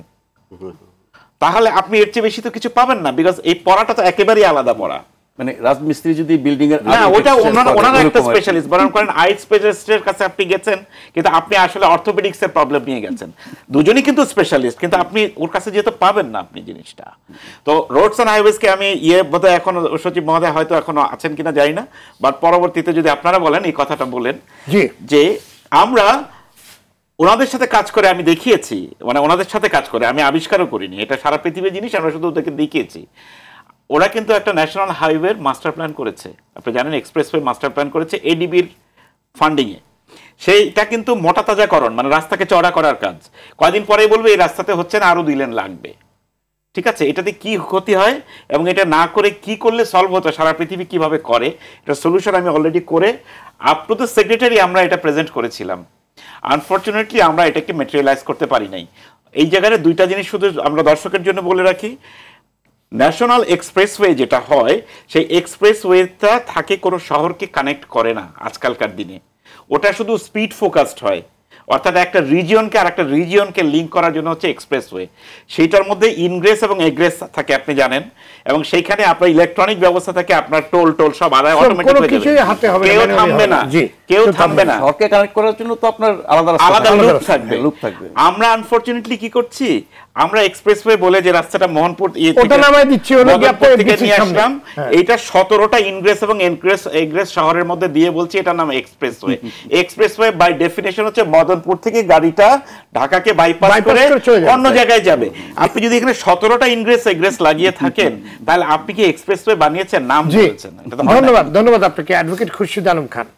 তাহলে আপনি এর চেয়ে বেশি তো কিছু পাবেন না, বিকজ এই পড়াটা তো একেবারেই আলাদা পড়া। মানে রাজমিস্ত্রি যদি বিল্ডিং এর না, ওটা ওনারা একটা স্পেশালিস্ট, বরং করেন আই স্পেশালিস্টের কাছে আপনি গেছেন, কিন্তু আপনি আসলে অর্থোপেডিক্স এর প্রবলেম নিয়ে গেছেন। দুজনই কিন্তু স্পেশালিস্ট, কিন্তু আপনি ওর কাছে যেতে পাবেন না আপনি জিনিসটা। তো রোডস এন্ড হাইওয়েজ কে আমি বোধহয় এখন সচিব মহোদয় হয়তো এখনো আছেন কিনা জানি না, বাট পরবর্তীতে যদি আপনারা বলেন এই কথাটা বলেন যে আমরা ওনাদের সাথে কাজ করে আমি দেখিয়েছি, মানে ওনাদের সাথে কাজ করে আমি আবিষ্কারও করিনি, এটা সারা পৃথিবীর জিনিস, আমরা শুধু ওদেরকে দেখিয়েছি। ওরা কিন্তু একটা ন্যাশনাল হাইওয়ের মাস্টার প্ল্যান করেছে, আপনি জানেন এক্সপ্রেসওয়ে মাস্টার প্ল্যান করেছে এডিবির ফান্ডিংয়ে। সেইটা কিন্তু মোটা তাজাকরণ, মানে রাস্তাকে চড়া করার কাজ। কয়দিন পরেই বলবে এই রাস্তাতে হচ্ছে না, আরো 2 লেন লাগবে। ঠিক আছে, এটাতে কি ক্ষতি হয় এবং এটা না করে কি করলে সলভ হতো, সারা পৃথিবী কিভাবে করে, এটা সলিউশন আমি অলরেডি করে আপ টু দ্য সেক্রেটারি আমরা এটা প্রেজেন্ট করেছিলাম। আনফর্চুনেটলি আমরা এটাকে ম্যাটেরিয়ালাইজ করতে পারি নাই। এই জায়গায় 2টা জিনিস শুধু আমরা দর্শকের জন্য বলে রাখি। ন্যাশনাল এক্সপ্রেসওয়ে যেটা হয়, সেই এক্সপ্রেসওয়েটা থাকে কোনো শহরকে কানেক্ট করে না আজকালকার দিনে, ওটা শুধু স্পিড ফোকাসড হয়, অর্থাৎ একটা রিজিয়নকে আর একটা রিজিয়নকে লিঙ্ক করার জন্য হচ্ছে এক্সপ্রেসওয়ে। সেইটার মধ্যে ইনগ্রেস এবং এগ্রেস থাকে আপনি জানেন, এবং সেইখানে আপনার ইলেকট্রনিক ব্যবস্থা থাকে, আপনার টোল সব আলাদা অটোমেটিক হয়ে যাবে, কেউ থামবে না, কেউ থামবে না। শহরকে কানেক্ট করার জন্য তো আপনার আলাদা লুপ থাকবে। আমরা আনফরচুনেটলি কি করছি, আমরা এক্সপ্রেসওয়ে বলে যে রাস্তাটা মোহনপুর থেকে নিয়ে আসলাম, এইটা 17টা ইনগ্রেস এবং এগ্রেস শহরের মধ্যে দিয়ে বলছি এটার নাম এক্সপ্রেসওয়ে। এক্সপ্রেসওয়ে বাই ডেফিনেশন হচ্ছে মদনপুর থেকে গাড়িটা ঢাকাকে বাইপাস করে অন্য জায়গায় যাবে। আপনি যদি এখানে 17টা ইনগ্রেস এগ্রেস লাগিয়ে থাকেন, তাহলে আপনি কি এক্সপ্রেসওয়ে বানিয়েছেন, নাম বলেছেন। ধন্যবাদ আপনাকে অ্যাডভোকেট খুরশিদ আলম খান।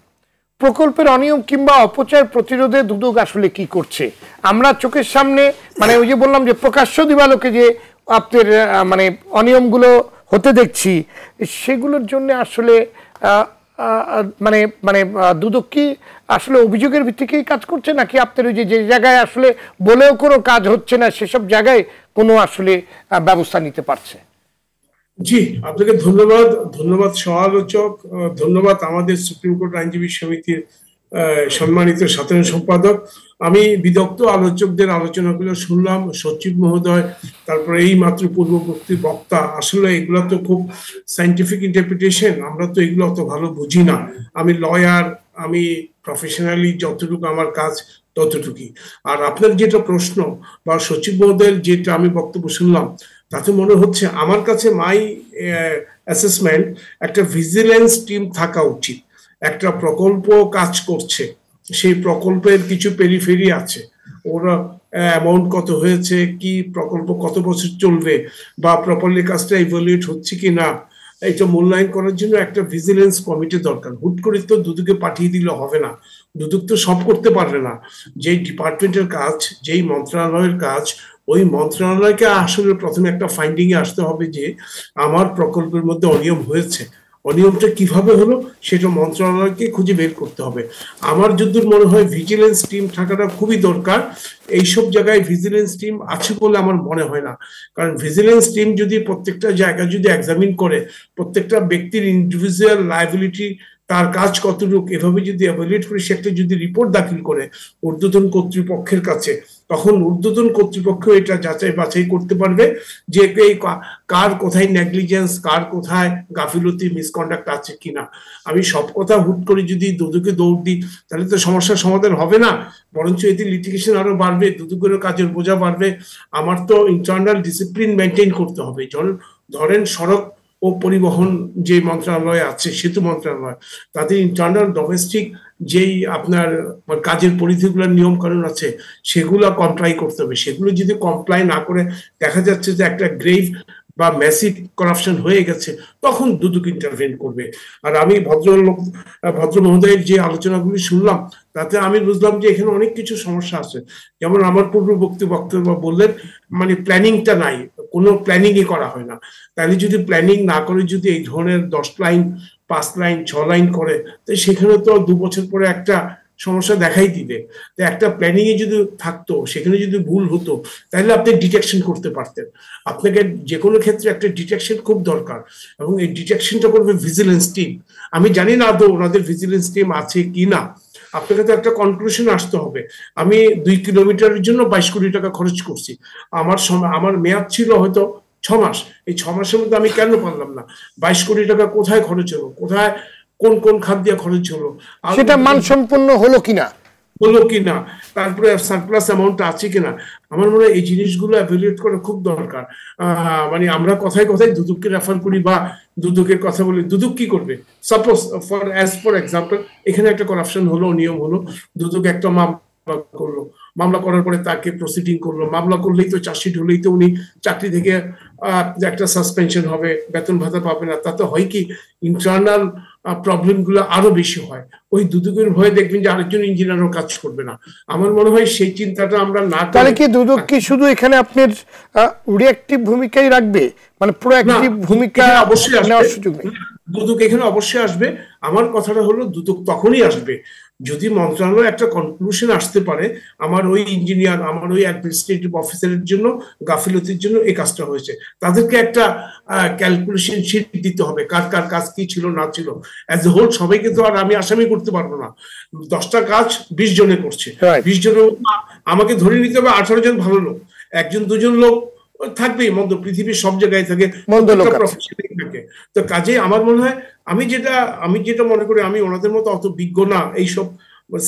প্রকল্পের অনিয়ম কিংবা অপচয় প্রতিরোধে দুদক আসলে কি করছে? আমরা চোখের সামনে, মানে ওই যে বললাম যে প্রকাশ্য দিবালোকে যে আপনার মানে অনিয়মগুলো হতে দেখছি, সেগুলোর জন্য আসলে মানে মানে দুদক কি আসলে অভিযোগের ভিত্তিতেই কাজ করছে, নাকি আপনার ওই যে জায়গায় আসলে বলেও কোনো কাজ হচ্ছে না সেসব জায়গায় কোনো আসলে ব্যবস্থা নিতে পারছে? জি, আপনাকে ধন্যবাদ সহ-আলোচক, ধন্যবাদ আমাদের সুপ্রিম কোর্ট আইনজীবী সমিতির সম্মানিত সাধারণ সম্পাদক। আমি বিদগ্ধ আলোচকদের আলোচনাগুলো শুনলাম, সচিব মহোদয়, তারপরে এই মাত্র পূর্ববর্তী বক্তা। আসলে এগুলো তো খুব সাইন্টিফিক ইন্টারপ্রিটেশন, আমরা তো এগুলো অত ভালো বুঝি না। আমি লয়ার, আমি প্রফেশনালি যতটুকু আমার কাজ ততটুকুই। আর আপনার যেটা প্রশ্ন বা সচিব মহোদয়ের যেটা আমি বক্তব্য শুনলাম, তাতে মনে হচ্ছে আমার কাছে মাই অ্যাসেসমেন্ট একটা ভিজিলেন্স টিম থাকা উচিত। একটা প্রকল্প কাজ করছে, সেই প্রকল্পের কিছু পেরিফেরি আছে, ওরা অ্যামাউন্ট কত হয়েছে, কি প্রকল্প কত বছর চলবে, বা প্রপারলি কাজটা ইভ্যালুয়েট হচ্ছে কি না, এটা মূল্যায়ন করার জন্য একটা ভিজিলেন্স কমিটি দরকার। হুট করে তো দুদকে পাঠিয়ে দিলে হবে না, দুদক তো সব করতে পারবে না। যেই ডিপার্টমেন্টের কাজ, যেই মন্ত্রণালয়ের কাজ, ওই মন্ত্রণালয়কে আসলে প্রথমে একটা ফাইন্ডিং এ আসতে হবে যে আমার প্রকল্পের মধ্যে অনিয়ম হয়েছে। অনিয়মটা কিভাবে হলো সেটা মন্ত্রণালয়কে খুঁজে বের করতে হবে। আমার যদ্দূর মনে হয় ভিজিলেন্স টিম থাকাটা খুবই দরকার। এইসব জায়গায় ভিজিলেন্স টিম আছে বলে আমার মনে হয় না, কারণ ভিজিলেন্স টিম যদি প্রত্যেকটা জায়গা যদি এক্সামিন করে, প্রত্যেকটা ব্যক্তির ইন্ডিভিজুয়াল লায়াবিলিটি, তার কাজ কতটুকু, এভাবে যদি এভালুয়েট করে সে একটা যদি রিপোর্ট দাখিল করে ঊর্ধ্বতন কর্তৃপক্ষের কাছে, তখন ঊর্ধ্বতন কর্তৃপক্ষ এটা যাচাই বাছাই করতে পারবে যে এই কার কোথায় নেগলিজেন্স, কার কোথায় গাফিলতি, মিসকন্ডাক্ট আছে কিনা। আমি সব কথা হুট করে যদি দুদকে দৌড় দিই, তাহলে তো সমস্যার সমাধান হবে না, বরঞ্চ এতে লিটিগেশন আরো বাড়বে, দুদকেরও কাজের বোঝা বাড়বে। আমার তো ইন্টারনাল ডিসিপ্লিন মেনটেন করতে হবে। ধরেন সড়ক ও পরিবহন যে মন্ত্রণালয় আছে, সেতু মন্ত্রণালয়, তাদের ইন্টারনাল ডোমেস্টিক যেই আপনার কাজের পরিধিগুলোর নিয়ম কানুন আছে সেগুলো কমপ্লাই করতে হবে। সেগুলো যদি কমপ্লাই না করে দেখা যাচ্ছে যে একটা গ্রেভ বা ম্যাসিভ করাপশন হয়ে গেছে, তখন দুদক ইন্টারভেন করবে। আর আমি ভদ্র মহোদয়ের যে আলোচনাগুলি শুনলাম, তাতে আমি বুঝলাম যে এখানে অনেক কিছু সমস্যা আছে। যেমন আমার পূর্ববর্তী বক্তব্য বললেন, মানে প্ল্যানিংটা নাই, কোনো প্ল্যানিংই করা হয় না। তাহলে যদি প্ল্যানিং না করে যদি এই ধরনের 10 লাইন 5 লাইন 6 লাইন করে, তো সেখানে তো 2 বছর পরে একটা সমস্যা দেখাই দিবে। তো একটা প্ল্যানিং এ যদি থাকতো, সেখানে যদি ভুল হতো, তাহলে আপনি ডিটেকশন করতে পারতেন। আপনাকে যে কোনো ক্ষেত্রে একটা ডিটেকশন খুব দরকার, এবং এই ডিটেকশনটা করবে ভিজিলেন্স টিম। আমি জানি না আদৌ ওনাদের ভিজিলেন্স টিম আছে কি না। আপনাকে তো একটা কনক্লুশন আসতে হবে। আমি 2 কিলোমিটারের জন্য 22 কোটি টাকা খরচ করছি, আমার মেয়াদ ছিল হয়তো 6 মাস। এই 6 মাসের মধ্যে আমি কেন পারলাম না? 22 কোটি টাকা কোথায় খরচ হলো, কোথায় কোন কোন খাত দিয়ে খরচ হলো, সেটা মানসম্পন্ন হলো কিনা, তারপরে সারপ্লাস অ্যামাউন্ট আছে কিনা। আমার মনে হয় এই জিনিসগুলো এভালুয়েট করা খুব দরকার। মানে আমরা কথায় কথায় দুদককে রেফার করি বা দুদকের কথা বলি, দুদক কি করবে? সাপোজ ফর এক্সাম্পল, এখানে একটা করাপশন হলো, নিয়ম হলো, দুদক একটা মামলা করলো, মামলা করার পরে তাকে প্রসিডিং করলো। মামলা করলেই তো, চার্জশিট হলেই তো উনি চাকরি থেকে একটা সাসপেনশন হবে, বেতন ভাতা পাবে না। তাতে হয় কি, ইন্টারনাল প্রবলেম গুলো আরো বেশি হয়। ওই দুদকের ভয়ে দেখবেন যে আরেকজন ইঞ্জিনিয়ারও কাজ করবে না। আমার মনে হয় সেই চিন্তাটা আমরা না করে, তাহলে কি দুদক কি শুধু এখানে আপনার রিঅ্যাকটিভ ভূমিকাই রাখবে, মানে প্রোঅ্যাক্টিভ ভূমিকা অবশ্যই নেওয়ার সুযোগ নেই? দুদক এখানে অবশ্যই আসবে। আমার কথাটা হলো, দুদক তখনই আসবে যদি মন্ত্রণালয় একটা কনক্লুশন আসতে পারে, আমার ওই ইঞ্জিনিয়ার, আমার ওই অ্যাডমিনিস্ট্রেটিভ অফিসারের জন্য গাফিলতির জন্য এই কাজটা হয়েছে। তাদেরকে একটা ক্যালকুলেশন শিট দিতে হবে, কার কার কাজ কি ছিল না ছিল। অ্যাজ এ হোল সবাইকে তো আর আমি আসামি করতে পারবো না। 10টা কাজ 20 জনে করছে, 20 জনের আমাকে ধরে নিতে হবে 18 জন ভালো লোক, 1জন 2জন লোক থাকবেই মন্দ, পৃথিবীর সব জায়গায় থাকে মন্দ লোক থাকে। তো কাজে আমার মনে হয়, আমি যেটা মনে করি, আমি ওনাদের মতো অত বিজ্ঞ না এইসব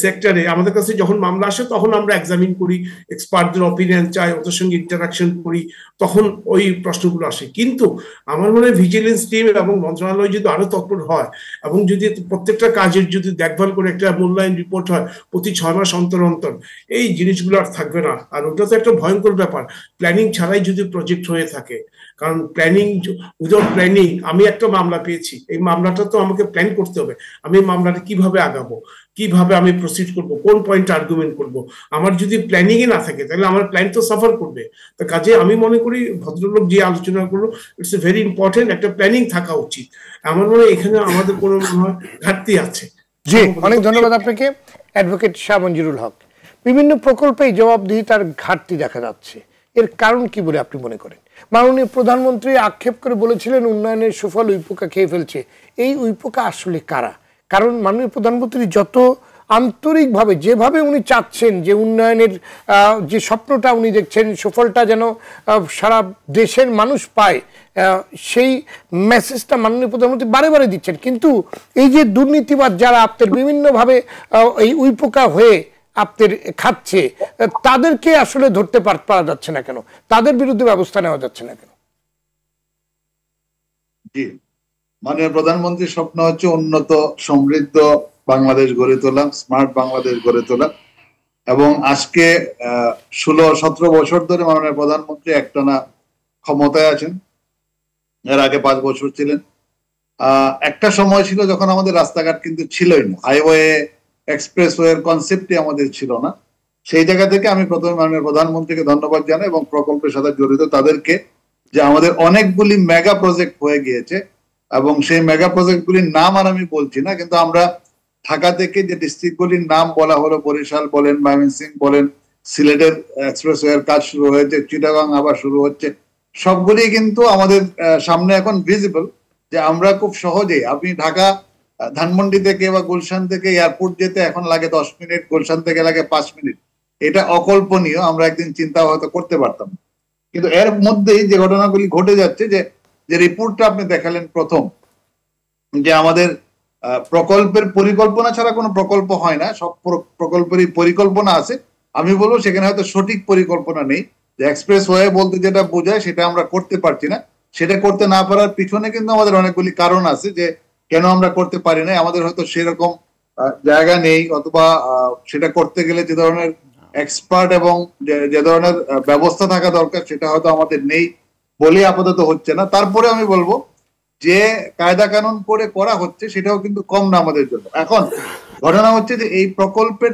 সেক্টরে। আমাদের কাছে যখন মামলা আসে তখন আমরা এক্সামিন করি, এক্সপার্টদের অপিনিয়ন চাই, ওদের সঙ্গে ইন্টারাকশন করি, তখন ওই প্রশ্নগুলো আসে। কিন্তু আমার মনে হয় ভিজিলেন্স টিম এবং মন্ত্রণালয় যদি আরো তৎপর হয়, এবং যদি প্রত্যেকটা কাজের যদি দেখভাল করে একটা মূল্যায়ন রিপোর্ট হয় প্রতি 6 মাস অন্তর অন্তর, এই জিনিসগুলো আর থাকবে না। আর ওটা তো একটা ভয়ঙ্কর ব্যাপার, প্ল্যানিং ছাড়াই যদি প্রজেক্ট হয়ে থাকে। কারণ প্ল্যানিং, উইদাউট প্ল্যানিং, আমি একটা মামলা পেয়েছি, এই মামলাটা তো আমাকে প্ল্যান করতে হবে। আমি মামলাটা কিভাবে আগাবো, কিভাবে আমি প্রসিড করব, কোন পয়েন্ট আর্গুমেন্ট করব। আমার যদি প্ল্যানিং না থাকে, তাহলে আমার প্ল্যান তো সাফার করবে। তো কাজে আমি মনে করি ভদ্রলোক যে আলোচনা করলো, ইটস এ ভেরি ইম্পর্টেন্ট, একটা প্ল্যানিং থাকা উচিত। আমার মনে হয় এখানে আমাদের কোনো ঘাটতি আছে। জি, অনেক ধন্যবাদ আপনাকে অ্যাডভোকেট শাহ মঞ্জুরুল হক। বিভিন্ন প্রকল্পেই জবাবদিহিতার ঘাটতি দেখা যাচ্ছে, এর কারণ কি বলে আপনি মনে করেন? মাননীয় প্রধানমন্ত্রী আক্ষেপ করে বলেছিলেন উন্নয়নের সুফল উইপোকা খেয়ে ফেলছে। এই উইপোকা আসলে কারা? কারণ মাননীয় প্রধানমন্ত্রী যত আন্তরিকভাবে, যেভাবে উনি চাচ্ছেন যে উন্নয়নের যে স্বপ্নটা উনি দেখছেন, সুফলটা যেন সারা দেশের মানুষ পায়, সেই মেসেজটা মাননীয় প্রধানমন্ত্রী বারে বারে দিচ্ছেন। কিন্তু এই যে দুর্নীতিবাদ যারা আপনার বিভিন্নভাবে এই উইপোকা হয়ে আপনার খাচ্ছে, তাদেরকে আসলে ধরতে পারা যাচ্ছে না কেন? তাদের বিরুদ্ধে ব্যবস্থা নেওয়া যাচ্ছে না কেন? জি, মাননীয় প্রধানমন্ত্রীর স্বপ্ন হচ্ছে উন্নত সমৃদ্ধ বাংলাদেশ গড়ে তোলা, স্মার্ট বাংলাদেশ গড়ে তোলা। এবং আজকে 16-17 বছর ধরে মাননীয় প্রধানমন্ত্রী একটানা ক্ষমতায় আছেন। এর আগে 5 বছর ছিলেন। একটা সময় ছিল যখন আমাদের রাস্তাঘাট কিন্তু ছিলই না, হাইওয়ে এক্সপ্রেসওয়ের কনসেপ্টই আমাদের ছিল না। সেই জায়গা থেকে আমি প্রথমে মাননীয় প্রধানমন্ত্রীকে ধন্যবাদ জানাই এবং প্রকল্পের সাথে জড়িত তাদেরকে, যে আমাদের অনেকগুলি মেগা প্রজেক্ট হয়ে গিয়েছে। এবং সেই মেগা প্রজেক্টগুলির নাম আর আমি বলছি না, কিন্তু আমরা ঢাকা থেকে যে ডিস্ট্রিক্টগুলির নাম বলা হলো, বরিশাল বলেন, ময়মনসিংহ বলেন, সিলেটের এক্সপ্রেসওয়ের কাজ শুরু হয়েছে, চিটাগাং আবার শুরু হচ্ছে, সবগুলি কিন্তু আমাদের সামনে এখন ভিজিবল। যে আমরা খুব সহজেই, আপনি ঢাকা ধানমন্ডি থেকে বা গুলশান থেকে এয়ারপোর্ট যেতে এখন লাগে 10 মিনিট, গুলশান থেকে লাগে 5 মিনিট। এটা অকল্পনীয়, আমরা একদিন চিন্তা হয়তো করতে পারতাম। কিন্তু এর মধ্যেই যে ঘটনাগুলি ঘটে যাচ্ছে, যে রিপোর্টটা আপনি দেখালেন প্রথম, যে আমাদের প্রকল্পের পরিকল্পনা ছাড়া কোনো প্রকল্প হয় না, সব প্রকল্পেরই পরিকল্পনা আছে। আমি বলবো সেখানে হয়তো সঠিক পরিকল্পনা নেই, যে এক্সপ্রেস ওয়ে বলতে যেটা বোঝায় সেটা আমরা করতে পারছি না। সেটা করতে না পারার পিছনে কিন্তু আমাদের অনেকগুলি কারণ আছে যে কেন আমরা করতে পারি না। আমাদের হয়তো সেরকম জায়গা নেই, অথবা সেটা করতে গেলে যে ধরনের এক্সপার্ট এবং যে ধরনের ব্যবস্থা থাকা দরকার সেটা হয়তো আমাদের নেই বলে আপাতত হচ্ছে না। তারপরে আমি বলবো যে কায়দা কানুন করে করা হচ্ছে সেটাও কিন্তু কম না আমাদের জন্য। এখন ঘটনা হচ্ছে যে এই প্রকল্পের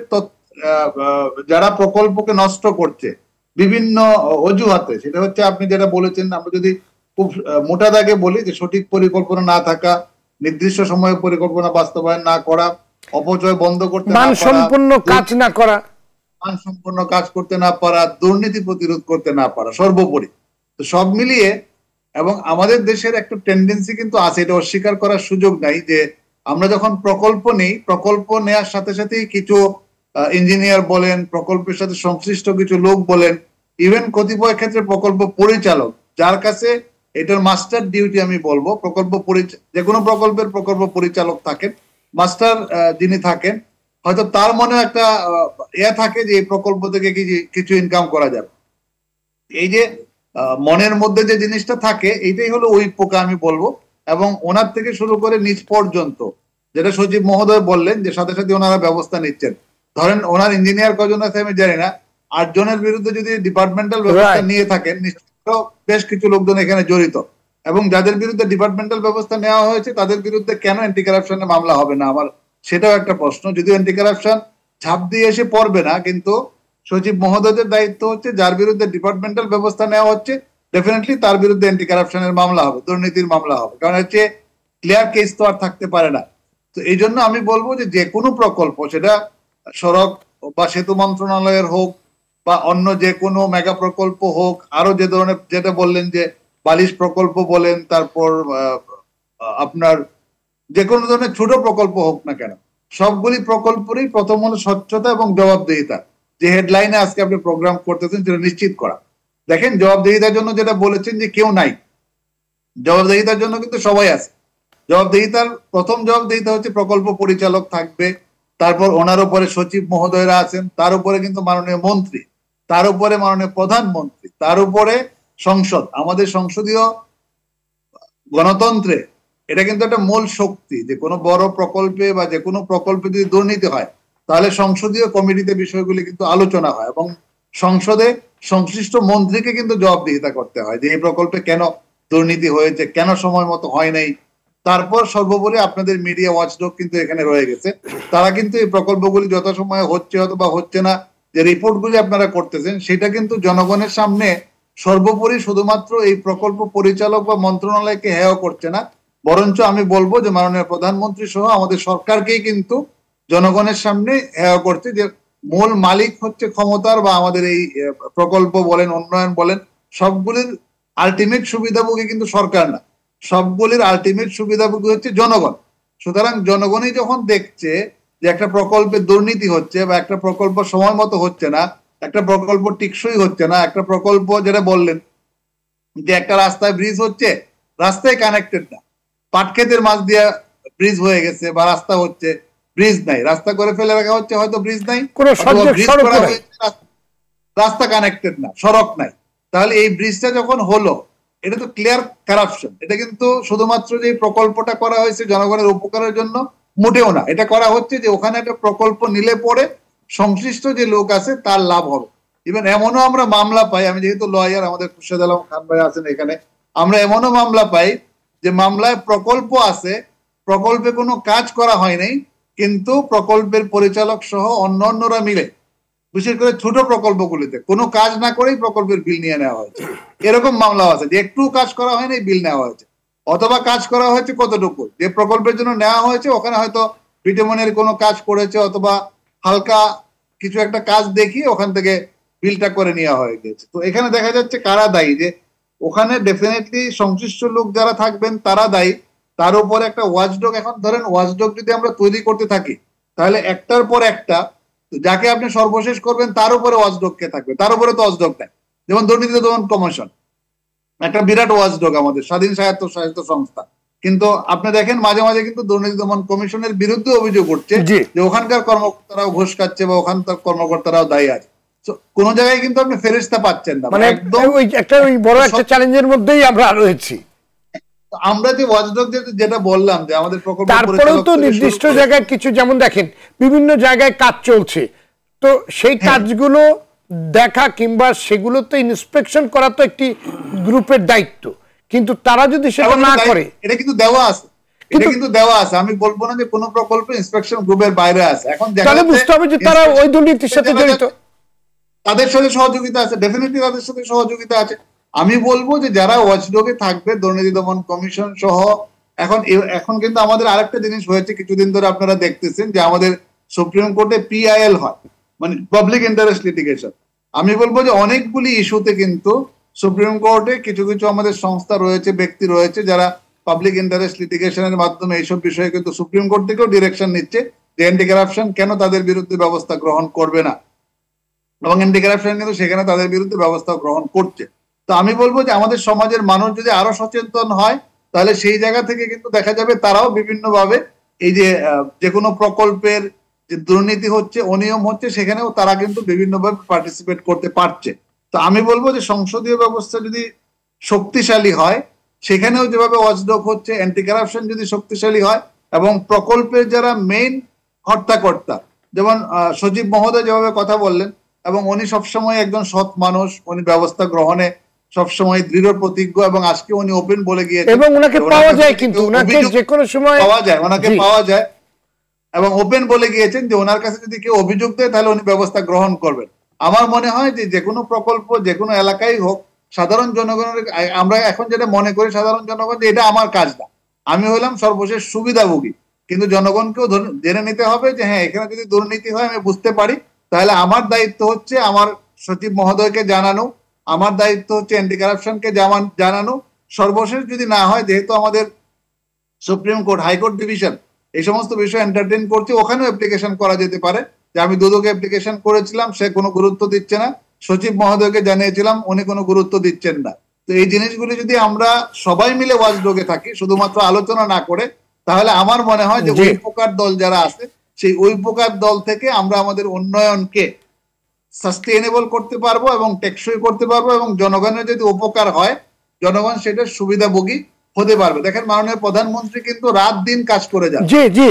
যারা প্রকল্পকে নষ্ট করছে বিভিন্ন অজুহাতে, সেটা হচ্ছে আপনি যেটা বলেছেন, আমরা যদি খুব মোটা দাগে বলি যে সঠিক পরিকল্পনা না থাকা, নির্দিষ্ট সময়ে পরিকল্পনা বাস্তবায়ন না করা, অপচয় বন্ধ করতে না পারা, মানসম্পন্ন কাজ না করা, মানসম্পন্ন কাজ করতে না পারা, দুর্নীতি প্রতিরোধ করতে না পারা সর্বোপরি। তো সব মিলিয়ে এবং আমাদের দেশের একটা টেন্ডেন্সি কিন্তু আছে, এটা অস্বীকার করার সুযোগ নাই, যে আমরা যখন প্রকল্প নেই, প্রকল্প নেওয়ার সাথে সাথেই কিছু ইঞ্জিনিয়ার বলেন, প্রকল্পের সাথে সংশ্লিষ্ট কিছু লোক বলেন, ইভেন কতিপয় ক্ষেত্রে প্রকল্প পরিচালক, যার কাছে এটার মাস্টার ডিউটি আমি বলবো, যে কোনো প্রকল্পের প্রকল্প পরিচালক থাকেন, মাস্টার যিনি থাকেন, হয়তো তার মনে একটা থাকে যে এই প্রকল্প থেকে কিছু ইনকাম করা যাবে। এই যে মনের মধ্যে যে জিনিসটা থাকে, এইটাই হলো ওই পোকা আমি বলবো। এবং ওনার থেকে শুরু করে নিচ পর্যন্ত, যেটা সচিব মহোদয় বললেন যে সাথে সাথে ওনারা ব্যবস্থা নিচ্ছেন। ধরেন ওনার ইঞ্জিনিয়ার কজন আছে আমি জানি না, 8 জনের বিরুদ্ধে যদি ডিপার্টমেন্টাল ব্যবস্থা নিয়ে থাকেন, নিশ্চিত বেশ কিছু লোকজন এখানে জড়িত, এবং যাদের বিরুদ্ধে ডিপার্টমেন্টাল ব্যবস্থা নেওয়া হয়েছে তাদের বিরুদ্ধে কেন অ্যান্টি কারাপশনের মামলা হবে না, আমার সেটাও একটা প্রশ্ন। যদিও অ্যান্টি কারাপশন ঝাঁপ দিয়ে এসে পড়বে না, কিন্তু সচিব মহোদয়দের দায়িত্ব হচ্ছে যার বিরুদ্ধে ডিপার্টমেন্টাল ব্যবস্থা নেওয়া হচ্ছে ডেফিনেটলি তার বিরুদ্ধে অ্যান্টি কারাপশনের মামলা হবে, দুর্নীতির মামলা হবে, কারণ হচ্ছে ক্লিয়ার কেস তো আর থাকতে পারে না। তো এই জন্য আমি বলবো যে কোনো প্রকল্প, সেটা সড়ক বা সেতু মন্ত্রণালয়ের হোক বা অন্য যে কোনো মেগা প্রকল্প হোক, আরো যে ধরনের যেটা বললেন যে বালিশ প্রকল্প বলেন, তারপর আপনার যে কোনো ধরনের ছোট প্রকল্প হোক না কেন, সবগুলি প্রকল্পেরই প্রথম হলো স্বচ্ছতা এবং জবাবদিহিতা। যে হেডলাইনে আজকে আপনি প্রোগ্রাম করতেছেন সেটা নিশ্চিত করা। দেখেন, জবাবদিহিতার জন্য যেটা বলেছেন যে কেউ নাই, জবাবদিহিতার জন্য কিন্তু সবাই আছে। প্রথম জবাবদিহিতা হচ্ছে প্রকল্প পরিচালক থাকবে, তারপর ওনার উপরে সচিব মহোদয়রা আছেন, তার উপরে কিন্তু মাননীয় মন্ত্রী, তার উপরে মাননীয় প্রধানমন্ত্রী, তার উপরে সংসদ। আমাদের সংসদীয় গণতন্ত্রে এটা কিন্তু একটা মূল শক্তি, যে কোনো বড় প্রকল্পে বা যে কোনো প্রকল্পে যদি দুর্নীতি হয় তাহলে সংসদীয় কমিটিতে বিষয়গুলি কিন্তু আলোচনা হয় এবং সংসদে সংশ্লিষ্ট মন্ত্রীকে কিন্তু জবাবদিহিতা করতে হয় যে এই প্রকল্পে কেন দুর্নীতি হয়েছে, কেন সময় মতো হয় নাই। তারপর সর্বোপরি আপনাদের মিডিয়া ওয়াচডগ কিন্তু এখানে রয়ে গেছে, তারা কিন্তু এই প্রকল্পগুলি যথাসময়ে হচ্ছে অথবা হচ্ছে না, যে রিপোর্টগুলি আপনারা করতেছেন সেটা কিন্তু জনগণের সামনে সর্বোপরি শুধুমাত্র এই প্রকল্প পরিচালক বা মন্ত্রণালয়কে হেয় করছে না, বরঞ্চ আমি বলবো যে মাননীয় প্রধানমন্ত্রী সহ আমাদের সরকারকেই কিন্তু জনগণের সামনে হেয় করছে, যে মূল মালিক হচ্ছে ক্ষমতার বা আমাদের এই প্রকল্প বলেন, উন্নয়ন বলেন, সবগুলির আলটিমেট সুবিধাভোগী কিন্তু সরকার না, সবগুলির আলটিমেট সুবিধাভোগী হচ্ছে জনগণ। সুতরাং জনগণই যখন দেখছে যে একটা প্রকল্পে দুর্নীতি হচ্ছে বা একটা প্রকল্প সময় মতো হচ্ছে না, একটা প্রকল্প টিকসই হচ্ছে না, একটা প্রকল্প যেটা বললেন যে একটা রাস্তায় ব্রিজ হচ্ছে, রাস্তায় কানেক্টেড না, পাটক্ষেতের মাছ দিয়ে ব্রিজ হয়ে গেছে বা রাস্তা হচ্ছে, ব্রিজ নাই, রাস্তা করে ফেলে রাখা হচ্ছে, হয়তো ব্রিজ নাই, রাস্তা কানেক্টেড না, সড়ক নাই, তাহলে এই ব্রিজটা যখন হলো এটা তো ক্লিয়ার কারাপশন। এটা কিন্তু শুধুমাত্র যে প্রকল্পটা করা হয়েছে জনগণের উপকারের জন্য মোটেও না, এটা করা হচ্ছে যে ওখানে একটা প্রকল্প নিলে পরে সংশ্লিষ্ট যে লোক আছে তার লাভ হবে। ইভেন এমনও আমরা মামলা পাই, আমি যেহেতু লয়ার, আমাদের খুরশেদ আলম খান ভাই আছেন এখানে, আমরা এমনও মামলা পাই যে মামলায় প্রকল্প আছে, প্রকল্পে কোনো কাজ করা হয় নাই, কিন্তু প্রকল্পের পরিচালক সহ অন্যরা মিলে বিশেষ করে ছোট প্রকল্পগুলিতে কোনো কাজ না করেই প্রকল্পের বিল নিয়ে নেওয়া হয়েছে। এরকম মামলা আছে যে একটু কাজ করা হয়নি, বিল নেওয়া হয়েছে, অথবা কাজ করা হয়েছে কতটুকু, যে প্রকল্পের জন্য নেওয়া হয়েছে ওখানে হয়তো বিটমনের কোনো কাজ করেছে অথবা হালকা কিছু একটা কাজ দেখিয়ে ওখান থেকে বিলটা করে নেওয়া হয়ে গেছে। তো এখানে দেখা যাচ্ছে কারা দায়ী, যে ওখানে ডেফিনেটলি সংশ্লিষ্ট লোক যারা থাকবেন তারা দায়ী, তার উপরে একটা ওয়াচডগ। এখন ধরেন ওয়াচডগ যদি আমরা তৈরি করতে থাকি তাহলে একটার পর একটা যাকে আপনি সর্বশেষ করবেন তার উপরে ওয়াচডগ কে থাকবে, তার উপরে তো ওয়াচডগ নাই। যেমন দুর্নীতি দমন কমিশন একটা বিরাট ওয়াচডগ, আমাদের স্বাধীন স্বায়ত্ত সংস্থা, কিন্তু আপনি দেখেন মাঝে মাঝে কিন্তু দুর্নীতি দমন কমিশনের বিরুদ্ধে অভিযোগ উঠছে যে ওখানকার কর্মকর্তারাও ঘুষ খাচ্ছে বা ওখানকার কর্মকর্তারাও দায়ী আছে। কোন জায়গায় কিন্তু আপনি ফেরেশতা পাচ্ছেন না, মানে একদম একটা বড় একটা চ্যালেঞ্জের মধ্যেই আমরা রয়েছি। আমরা যে ওয়াচডগ যেটা বললাম যে আমাদের প্রকল্প তারপরেও তো নির্দিষ্ট জায়গায় কিছু, যেমন দেখেন বিভিন্ন জায়গায় কাজ চলছে, তো সেই কাজগুলো দেখা কিংবা সেগুলোতে ইন্সপেকশন করা তো একটি গ্রুপের দায়িত্ব, কিন্তু তারা যদি সেটা না করে, এটা কিন্তু দেওয়া আছে, আমি বলবো না যে কোনো প্রকল্প ইন্সপেকশন গ্রুপের বাইরে আছে। এখন তাহলে বুঝতে হবে যে তারা ওই দুর্নীতির সাথে জড়িত, তাদের সাথে সহযোগিতা আছে, ডেফিনেটলি তাদের সাথে সহযোগিতা আছে। আমি বলবো যে যারা ওয়াচডগে থাকবে, দুর্নীতি দমন কমিশন সহ, এখন কিন্তু আমাদের আরেকটা জিনিস হয়েছে, কিছুদিন ধরে আপনারা দেখতেছেন যে আমাদের সুপ্রিম কোর্টে PIL হয়, মানে পাবলিক ইন্টারেস্ট লিটিগেশন। আমি বলবো যে অনেকগুলি ইস্যুতে কিন্তু সুপ্রিম কোর্টে কিছু কিছু আমাদের সংস্থা রয়েছে, ব্যক্তি রয়েছে যারা পাবলিক ইন্টারেস্ট লিটিগেশনের মাধ্যমে এইসব বিষয়ে কিন্তু সুপ্রিম কোর্ট থেকেও ডিরেকশন নিচ্ছে যে অ্যান্টি কারাপশন কেন তাদের বিরুদ্ধে ব্যবস্থা গ্রহণ করবে না, এবং অ্যান্টি কারাপশন কিন্তু সেখানে তাদের বিরুদ্ধে ব্যবস্থা গ্রহণ করছে। তো আমি বলবো যে আমাদের সমাজের মানুষ যদি আরো সচেতন হয়, তাহলে সেই জায়গা থেকে কিন্তু দেখা যাবে তারাও বিভিন্নভাবে এই যে কোনো প্রকল্পের যে দুর্নীতি হচ্ছে, অনিয়ম হচ্ছে, সেখানেও তারা কিন্তু বিভিন্নভাবে পার্টিসিপেট করতে পারছে। তো আমি বলবো যে সংসদীয় ব্যবস্থা যদি শক্তিশালী হয়, সেখানেও যেভাবে ওয়াচডগ হচ্ছে, অ্যান্টি কারাপশন যদি শক্তিশালী হয়, এবং প্রকল্পের যারা মেইন হর্তাকর্তা, যেমন সচিব মহোদয় যেভাবে কথা বললেন, এবং উনি সবসময় একজন সৎ মানুষ, উনি ব্যবস্থা গ্রহণে সবসময় দৃঢ় প্রতিজ্ঞ, এবং আজকে উনি ওপেন বলে গিয়েছেন, এবং ওনাকে পাওয়া যায়, কিন্তু ওনাকে যে কোনো সময় ওনাকে পাওয়া যায়, এবং ওপেন বলে গিয়েছেন যে ওনার কাছে যদি কেউ অভিযোগ দেয় তাহলে উনি ব্যবস্থা গ্রহণ করবেন। আমার মনে হয় যে কোনো প্রকল্প যে কোনো এলাকায় হোক, সাধারণ জনগণের, আমরা এখন যেটা মনে করি সাধারণ জনগণ যে এটা আমার কাজ না, আমি হলাম সর্বশেষ সুবিধাভোগী, কিন্তু জনগণকেও জেনে নিতে হবে যে হ্যাঁ, এখানে যদি দুর্নীতি হয় আমি বুঝতে পারি, তাহলে আমার দায়িত্ব হচ্ছে আমার সচিব মহোদয়কে জানানো, আমার দায়িত্ব হচ্ছে অ্যান্টি কারাপশনকে জানানো। সর্বশেষ যদি না হয়, যেহেতু আমাদের সুপ্রিম কোর্ট, হাইকোর্ট ডিভিশন এই সমস্ত বিষয় এন্টারটেইন করছে, ওখানেও অ্যাপ্লিকেশন করা যেতে পারে যে আমি দুদকে অ্যাপ্লিকেশন করেছিলাম, সে কোনো গুরুত্ব দিচ্ছে না, সচিব মহোদয়কে জানিয়েছিলাম, উনি কোনো গুরুত্ব দিচ্ছেন না। তো এই জিনিসগুলি যদি আমরা সবাই মিলে ওয়াচডগে থাকি, শুধুমাত্র আলোচনা না করে, তাহলে আমার মনে হয় যে ওই প্রকার দল যারা আছে, সেই ওই প্রকার দল থেকে আমরা আমাদের উন্নয়নকে সাস্টেইনেবল করতে পারবো এবং টেকসই করতে পারবো, এবং জনগণের যদি উপকার হয়, জনগণ সেটার সুবিধাভোগী হতে পারবে। দেখেন মাননীয় প্রধানমন্ত্রী কিন্তু রাত দিন কাজ করে যান। জি জি,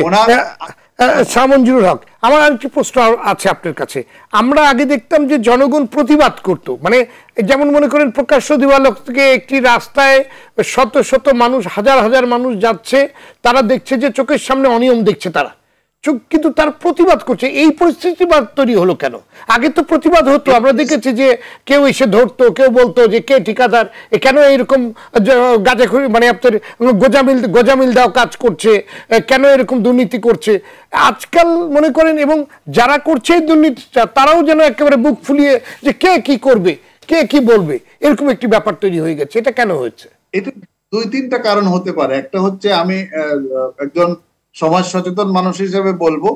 মঞ্জুরুল হক, আমার আরেকটি প্রশ্ন আছে আপনার কাছে। আমরা আগে দেখতাম যে জনগণ প্রতিবাদ করত, মানে যেমন মনে করেন প্রকাশ্য দিবালোক থেকে একটি রাস্তায় শত শত মানুষ, হাজার হাজার মানুষ যাচ্ছে, তারা দেখছে যে চোখের সামনে অনিয়ম দেখছে তারা, কিন্তু তার প্রতিবাদ করছে। এই পরিস্থিতি তৈরি হলো কেন? আগে তো প্রতিবাদ হতো, আমরা দেখেছি যে কেউ এসে ধরতো, কেউ বলতো যে কে ঠিকাদার, কেন এরকম গাঁজাখুরি, মানে আপনার গোজামিল দাও কাজ করছে, কেন এরকম দুর্নীতি করছে। আজকাল মনে করেন, এবং যারা করছে এই দুর্নীতিটা, তারাও যেন একেবারে বুক ফুলিয়ে যে কে কি করবে, কে কি বলবে, এরকম একটি ব্যাপার তৈরি হয়ে গেছে। এটা কেন হয়েছে? এটা দুই তিনটা কারণ হতে পারে। একটা হচ্ছে, আমি একজন সমাজ সচেতন মানুষ হিসেবে বলবো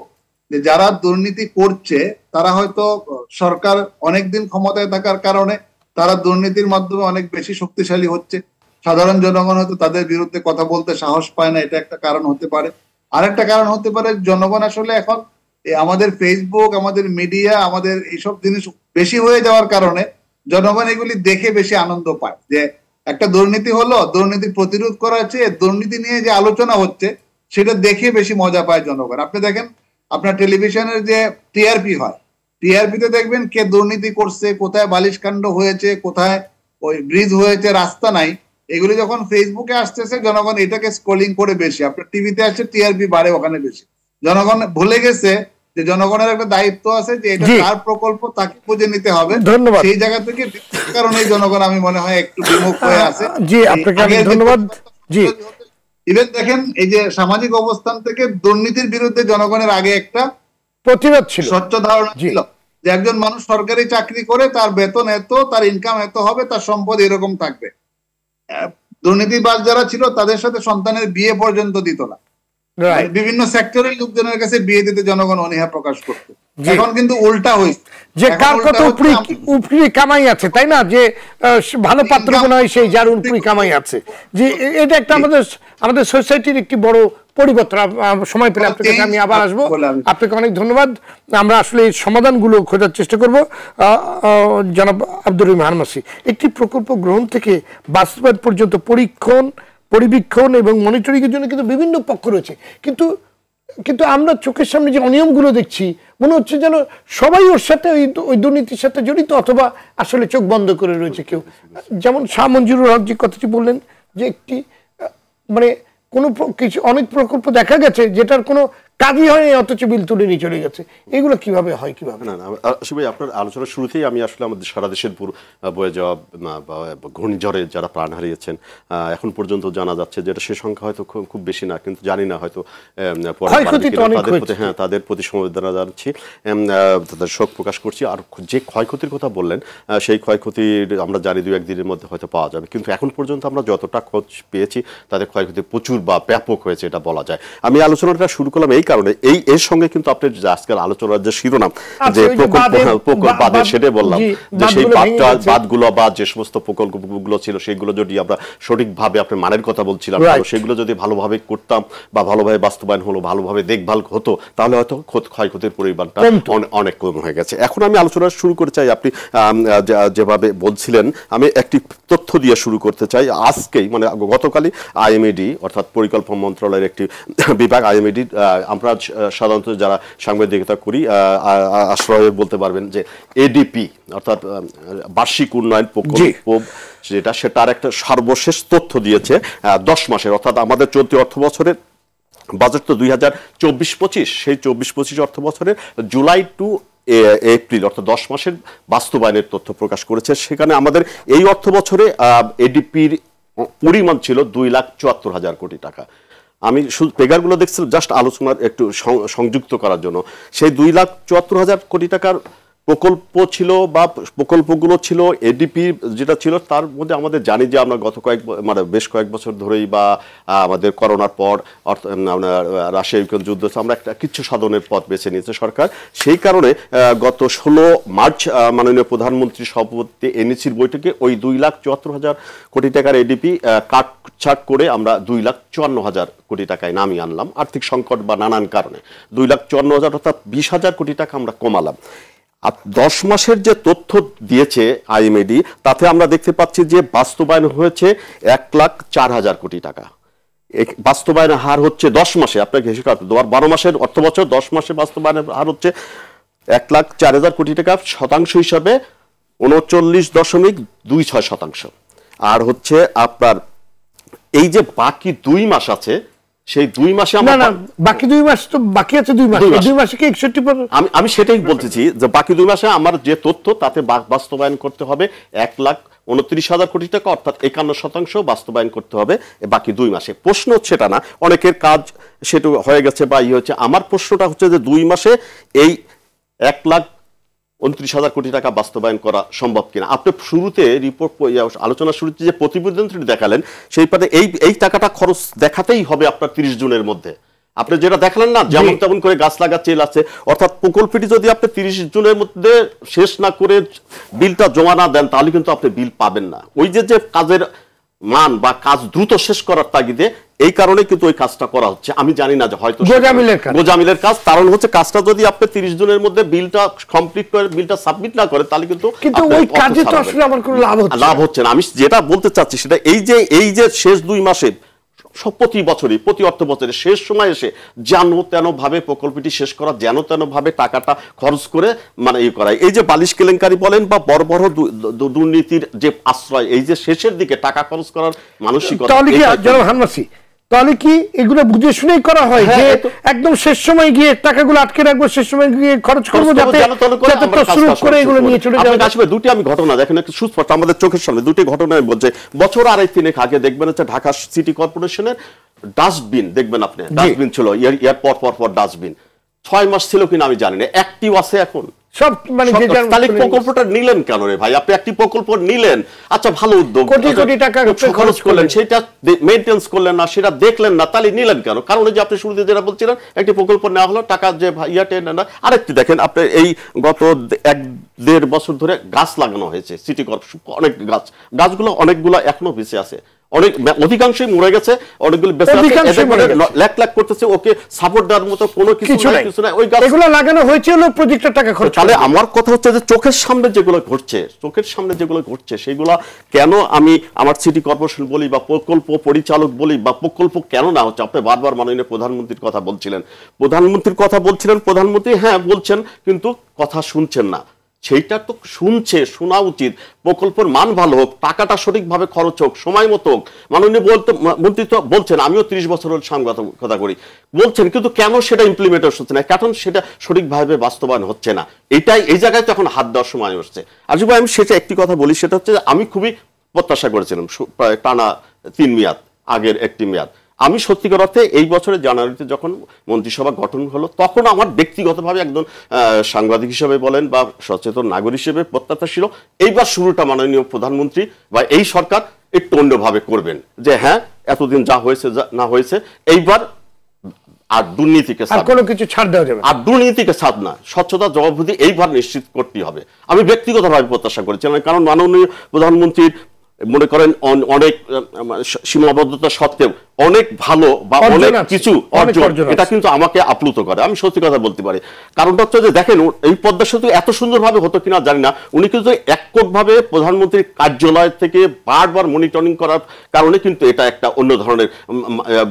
যে যারা দুর্নীতি করছে তারা হয়তো সরকার অনেকদিন ক্ষমতায় থাকার কারণে তারা দুর্নীতির মাধ্যমে অনেক বেশি শক্তিশালী হচ্ছে, সাধারণ জনগণ হয়তো তাদের বিরুদ্ধে কথা বলতে সাহস পায় না, এটা একটা কারণ হতে পারে। আরেকটা কারণ হতে পারে, জনগণ আসলে এখন আমাদের ফেসবুক, আমাদের মিডিয়া, আমাদের এইসব জিনিস বেশি হয়ে যাওয়ার কারণে জনগণ এগুলি দেখে বেশি আনন্দ পায়, যে একটা দুর্নীতি হলো, দুর্নীতি প্রতিরোধ করা হচ্ছে, দুর্নীতি নিয়ে যে আলোচনা হচ্ছে সেটা দেখে বেশি মজা পায় জনগণ। আপনি দেখেন আপনার টেলিভিশনের যে টিআরপি হয়, টিআরপিতে দেখবেন কে দুর্নীতি করছে, কোথায় বালিশ কাণ্ড হয়েছে, কোথায় ওই ব্রিজ হয়েছে, রাস্তা নাই, এগুলি যখন ফেসবুকে আসতেছে জনগণ এটাকে স্ক্রলিং করে বেশি, আপনার টিভিতে আসছে টিআরপি বাড়ে ওখানে বেশি। জনগণ ভুলে গেছে যে জনগণের একটা দায়িত্ব আছে যে এটা তার প্রকল্প, তাকে বুঝে নিতে হবে। সেই জায়গা থেকে কারণে জনগণ আমি মনে হয় একটু বিমুখ হয়ে আছে। জি, আপনাকে ধন্যবাদ। জি, ইভেন দেখেন এই যে সামাজিক অবস্থান থেকে দুর্নীতির বিরুদ্ধে জনগণের আগে একটা প্রতিবাদ ছিল, স্বচ্ছ ধারণা ছিল যে একজন মানুষ সরকারি চাকরি করে, তার বেতন এত, তার ইনকাম এত হবে, তার সম্পদ এরকম থাকবে। দুর্নীতিবাজ যারা ছিল তাদের সাথে সন্তানের বিয়ে পর্যন্ত দিত না, বিভিন্ন সেক্টরের লোকজনের কাছে বিয়ে দিতে জনগণ অনীহা প্রকাশ করত। এখন কিন্তু উল্টা হয়েছে, যে কার কত উপরি কামাই আছে, তাই না, যে ভালো পাত্র মনে হয় সেই যার উপরি কামাই আছে। যে এটা একটা আমাদের সোসাইটির একটি বড় পরিবর্তন। সময় পেলে আপনার কাছে আমি আবার আসবো। আপনাকে অনেক ধন্যবাদ। আমরা আসলে এই সমাধানগুলো খোঁজার চেষ্টা করব। জনাব আব্দুর রহিম হারমাসি, একটি প্রকল্প গ্রহণ থেকে বাস্তবায়ন পর্যন্ত পরীক্ষণ, পরিবীক্ষণ এবং মনিটরিং এর জন্য কিন্তু বিভিন্ন পক্ষ রয়েছে, কিন্তু কিন্তু আমরা চোখের সামনে যে অনিয়মগুলো দেখছি মনে হচ্ছে যেন সবাই ওর সাথে ওই দুর্নীতির সাথে জড়িত, অথবা আসলে চোখ বন্ধ করে রয়েছে কেউ। যেমন শাহ মঞ্জুরুল হক যে কথাটি বললেন যে একটি মানে কোনো কিছু অনেক প্রকল্প দেখা গেছে যেটার কোনো কাজই হয়নি, অথচ বিল তুলে নিয়ে চলে গেছে, এগুলো কিভাবে হয় কিভাবে? না না আসলে আপনার আলোচনার শুরুতেই আমি আসলে আমাদের সারা দেশের বয়ে যাওয়া ঘূর্ণিঝড়ে যারা প্রাণ হারিয়েছেন এখন পর্যন্ত জানা যাচ্ছে যেটা সে সংখ্যা হয়তো খুব বেশি না, কিন্তু জানি না হয়তো তাদের প্রতি সমবেদনা জানাচ্ছি, তাদের শোক প্রকাশ করছি। আর যে ক্ষয়ক্ষতির কথা বললেন সেই ক্ষয়ক্ষতির আমরা জানি 2-1 দিনের মধ্যে হয়তো পাওয়া যাবে, কিন্তু এখন পর্যন্ত আমরা যতটা খোঁজ পেয়েছি তাদের ক্ষয়ক্ষতি প্রচুর বা ব্যাপক হয়েছে এটা বলা যায়। আমি আলোচনাটা শুরু করলাম এই কারণে, এর সঙ্গে কিন্তু আপনার আজকের আলোচনার যে শিরোনাম যে প্রকল্প বাদে সেটাই বললাম যে সেই বাদগুলো বা যে সমস্ত প্রকল্পগুলো ছিল সেগুলো যদি আমরা সঠিকভাবে আপনার মানের কথা বলছিলাম সেগুলো যদি ভালোভাবে করতাম বা ভালোভাবে বাস্তবায়ন হলো, ভালোভাবে দেখভাল হতো, তাহলে হয়তো ক্ষয়ক্ষতির পরিমাণটা অনেক কম হয়ে গেছে। এখন আমি আলোচনা শুরু করতে চাই, আপনি যেভাবে বলছিলেন আমি একটি তথ্য দিয়ে শুরু করতে চাই। আজকেই মানে গতকালই আইএমএডি অর্থাৎ পরিকল্পনা মন্ত্রণালয়ের একটি বিভাগ, আইএমএডি আমরা সাধারণত যারা সাংবাদিকতা করি আশ্রয় বলতে পারবেন যে এডিপি অর্থাৎ বার্ষিক উন্নয়ন প্রকল্প যেটা, সেটার একটা সর্বশেষ তথ্য দিয়েছে 10 মাসের, অর্থাৎ আমাদের চলতি অর্থ বছরের বাজেট তো 2024-25, সেই 24-25 অর্থ বছরের জুলাই টু এপ্রিল অর্থাৎ 10 মাসের বাস্তবায়নের তথ্য প্রকাশ করেছে। সেখানে আমাদের এই অর্থ বছরে এডিপির পরিমাণ ছিল 2,74,000 কোটি টাকা। আমি শুধু ফিগারগুলো দেখছিলাম জাস্ট আলোচনার একটু সংযুক্ত করার জন্য। সেই 2,74,000 কোটি টাকার প্রকল্প ছিল বা প্রকল্পগুলো ছিল এডিপি যেটা ছিল, তার মধ্যে আমাদের জানি যে আমরা গত বেশ কয়েক বছর ধরেই বা আমাদের করোনার পর রাশিয়া ইউক্রেন যুদ্ধ আমরা একটা কিচ্ছু সাধনের পথ বেছে নিয়েছে সরকার। সেই কারণে গত 16 মার্চ মাননীয় প্রধানমন্ত্রী সভাপতি এনইসির বৈঠকে ওই 2,74,000 কোটি টাকার এডিপি কাটছাট করে আমরা 2,54,000 কোটি টাকায় নামিয়ে আনলাম আর্থিক সংকট বা নানান কারণে। 2,54,000 অর্থাৎ 20,000 কোটি টাকা আমরা কমালাম। আর 10 মাসের যে তথ্য দিয়েছে আইএমএডি তাতে আমরা দেখতে পাচ্ছি যে বাস্তবায়ন হয়েছে 1,04,000 কোটি টাকা। বাস্তবায়নের হার হচ্ছে 10 মাসে, আপনাকে 12 মাসের অর্থ বছর 10 মাসে বাস্তবায়নের হার হচ্ছে 1,04,000 কোটি টাকা, শতাংশ হিসাবে 39.26%। আর হচ্ছে আপনার এই যে বাকি 2 মাস আছে সেই 2 মাসে বাকি 2 মাস তো বাকি আছে 2 মাস, 2 মাসে কি 61%? আমি সেটাই বলতেছি যে বাকি 2 মাসে আমার যে তথ্য তাতে বাস্তবায়ন করতে হবে 1,29,000 কোটি টাকা, অর্থাৎ 51% বাস্তবায়ন করতে হবে বাকি 2 মাসে। প্রশ্ন হচ্ছে এটা না, অনেকের কাজ সেটা হয়ে গেছে বা হচ্ছে, আমার প্রশ্নটা হচ্ছে যে 2 মাসে এই 1,29,000 কোটি টাকা বাস্তবায়ন করা সম্ভব কিনা। আপনি শুরুতে রিপোর্ট আলোচনা শুরুতে যে প্রতিবেদনটি দেখালেন সেই পারে এই টাকাটা খরচ দেখাতেই হবে আপনার 30 জুনের মধ্যে। আপনি যেটা দেখালেন না যেমন তেমন করে গাছ লাগাচ্ছে আছে, অর্থাৎ প্রকল্পটি যদি আপনি 30 জুনের মধ্যে শেষ না করে বিলটা জমা না দেন তাহলে কিন্তু আপনি বিল পাবেন না। ওই যে কাজের মান বা কাজ দ্রুত শেষ করার তাগিদে এই কারণে কিন্তু ওই কাজটা করা হচ্ছে। আমি জানি না যে হয়তো গোজামিলের কাজ, কারণ হচ্ছে কাজটা যদি আপনি 30 জুনের মধ্যে বিলটা কমপ্লিট করে বিলটা সাবমিট না করে তাহলে কিন্তু ওই কাজে তো আসলে আমার কোনো লাভ হচ্ছে না। আমি যেটা বলতে চাচ্ছি সেটা এই যে শেষ 2 মাসে প্রতি বছরই প্রতি অর্থ বছরের শেষ সময় এসে যেন তেন ভাবে প্রকল্পটি শেষ করা, যেন তেন ভাবে টাকাটা খরচ করে মানে করা, এই যে বালিশ কেলেঙ্কারি বলেন বা বড় বড় দুর্নীতির যে আশ্রয়, এই যে শেষের দিকে টাকা খরচ করার মানসিকতা, তাহলে কি এগুলো বুঝে শুনেই করা হয় যে একদম শেষ সময় গিয়ে টাকাগুলো আটকে রাখবো, শেষ সময় গিয়ে খরচ করবো যাতে করে এগুলো নিয়ে চলে যাবে? আসলে দুটি আমি ঘটনা দেখেন একটু সুস্পষ্ট আমাদের চোখের সামনে দুটি ঘটনা বলছে। বছর 2.5 আগে দেখবেন হচ্ছে ঢাকা সিটি কর্পোরেশনের ডাস্টবিন দেখবেন আপনি, ডাস্টবিন ছিল ইয়ার পর ডাস্টবিন 6 মাস ছিল কিনা আমি জানি না, অ্যাক্টিভ আছে এখন সব। মানে প্রকল্পটা নিলেন কেন রে ভাই? আপনি একটি প্রকল্প নিলেন, আচ্ছা ভালো উদ্যোগ, কোটি কোটি টাকা খরচ করলেন, সেটা মেইনটেনেন্স করলেন না, সেটা দেখলেন না, তাহলে নিলেন কেন? কারণ যে আপনি শুরুতে যেটা বলছিলেন একটি প্রকল্প নেওয়া হলো, টাকা যে ইয়াতে না। আরেকটি দেখেন আপনি এই গত 1-1.5 বছর ধরে গাছ লাগানো হয়েছে সিটি কর্পোরেশন, অনেক গাছগুলো অনেকগুলো এখনো বেঁচে আছে, অনেক অধিকাংশই মরে গেছে, অনেকগুলো বেঁচে আছে, লাখ করতেছে, ওকে সাপোর্ট দেওয়ার মতো কোনো কিছু নাই। ওই গাছগুলো লাগানো হয়েছে হলো প্রজেক্টের টাকা খরচ তাহলে আমার কথা হচ্ছে যে চোখের সামনে যেগুলো ঘটছে সেগুলা কেন আমি আমার সিটি কর্পোরেশন বলি বা প্রকল্প পরিচালক বলি বা প্রকল্প কেন না হচ্ছে? আপনি বারবার মাননীয় প্রধানমন্ত্রীর কথা বলছিলেন, প্রধানমন্ত্রী হ্যাঁ বলছেন, কিন্তু কথা শুনছেন না। সেইটা তো শোনা উচিত। প্রকল্পের মান ভালো হোক, টাকাটা সঠিকভাবে খরচ হোক, সময় মতো হোক। মাননীয় মন্ত্রী তো বলছেন, আমিও 30 বছরের সাংবাদিকতা করি, বলছেন, কিন্তু কেন সেটা ইমপ্লিমেন্টেশন হচ্ছে না, কেন সেটা সঠিকভাবে বাস্তবায়ন হচ্ছে না? এই জায়গায় তো এখন হাত দেওয়ার সময় হচ্ছে। আসলে ভাই আমি সেটা একটি কথা বলি, সেটা হচ্ছে আমি খুবই প্রত্যাশা করেছিলাম টানা 3 মেয়াদ, আগের একটি মেয়াদ। আমি সত্যিকার অর্থে এই বছরের জানুয়ারিতে যখন মন্ত্রিসভা গঠন হলো, তখন আমার ব্যক্তিগতভাবে একজন সাংবাদিক হিসেবে বলেন বা সচেতন নাগরিক হিসেবে প্রত্যাশা ছিল এইবার শুরুটা মাননীয় প্রধানমন্ত্রী বা এই সরকার একটু অন্যভাবে করবেন, যে হ্যাঁ এতদিন যা হয়েছে না হয়েছে এইবার আর দুর্নীতিকে কোনো কিছু ছাড় দেওয়া যাবে, আর দুর্নীতিকে ছাড় না, স্বচ্ছতা জবাবদিহি এইবার নিশ্চিত করতেই হবে। আমি ব্যক্তিগতভাবে প্রত্যাশা করেছিলাম, কারণ মাননীয় প্রধানমন্ত্রীর মনে করেন অনেক সীমাবদ্ধতা সত্ত্বেও অনেক ভালো বা অনেক কিছু অর্জন, এটা কিন্তু আমাকে আপ্লুত করে। আমি সত্যি কথা বলতে পারি। কারণটা হচ্ছে যে দেখেন, এই পদ্মা সেতু এত সুন্দরভাবে হতো কিনা জানি না, উনি কিন্তু এককভাবে প্রধানমন্ত্রীর কার্যালয় থেকে বারবার মনিটরিং করার কারণে কিন্তু এটা একটা অন্য ধরনের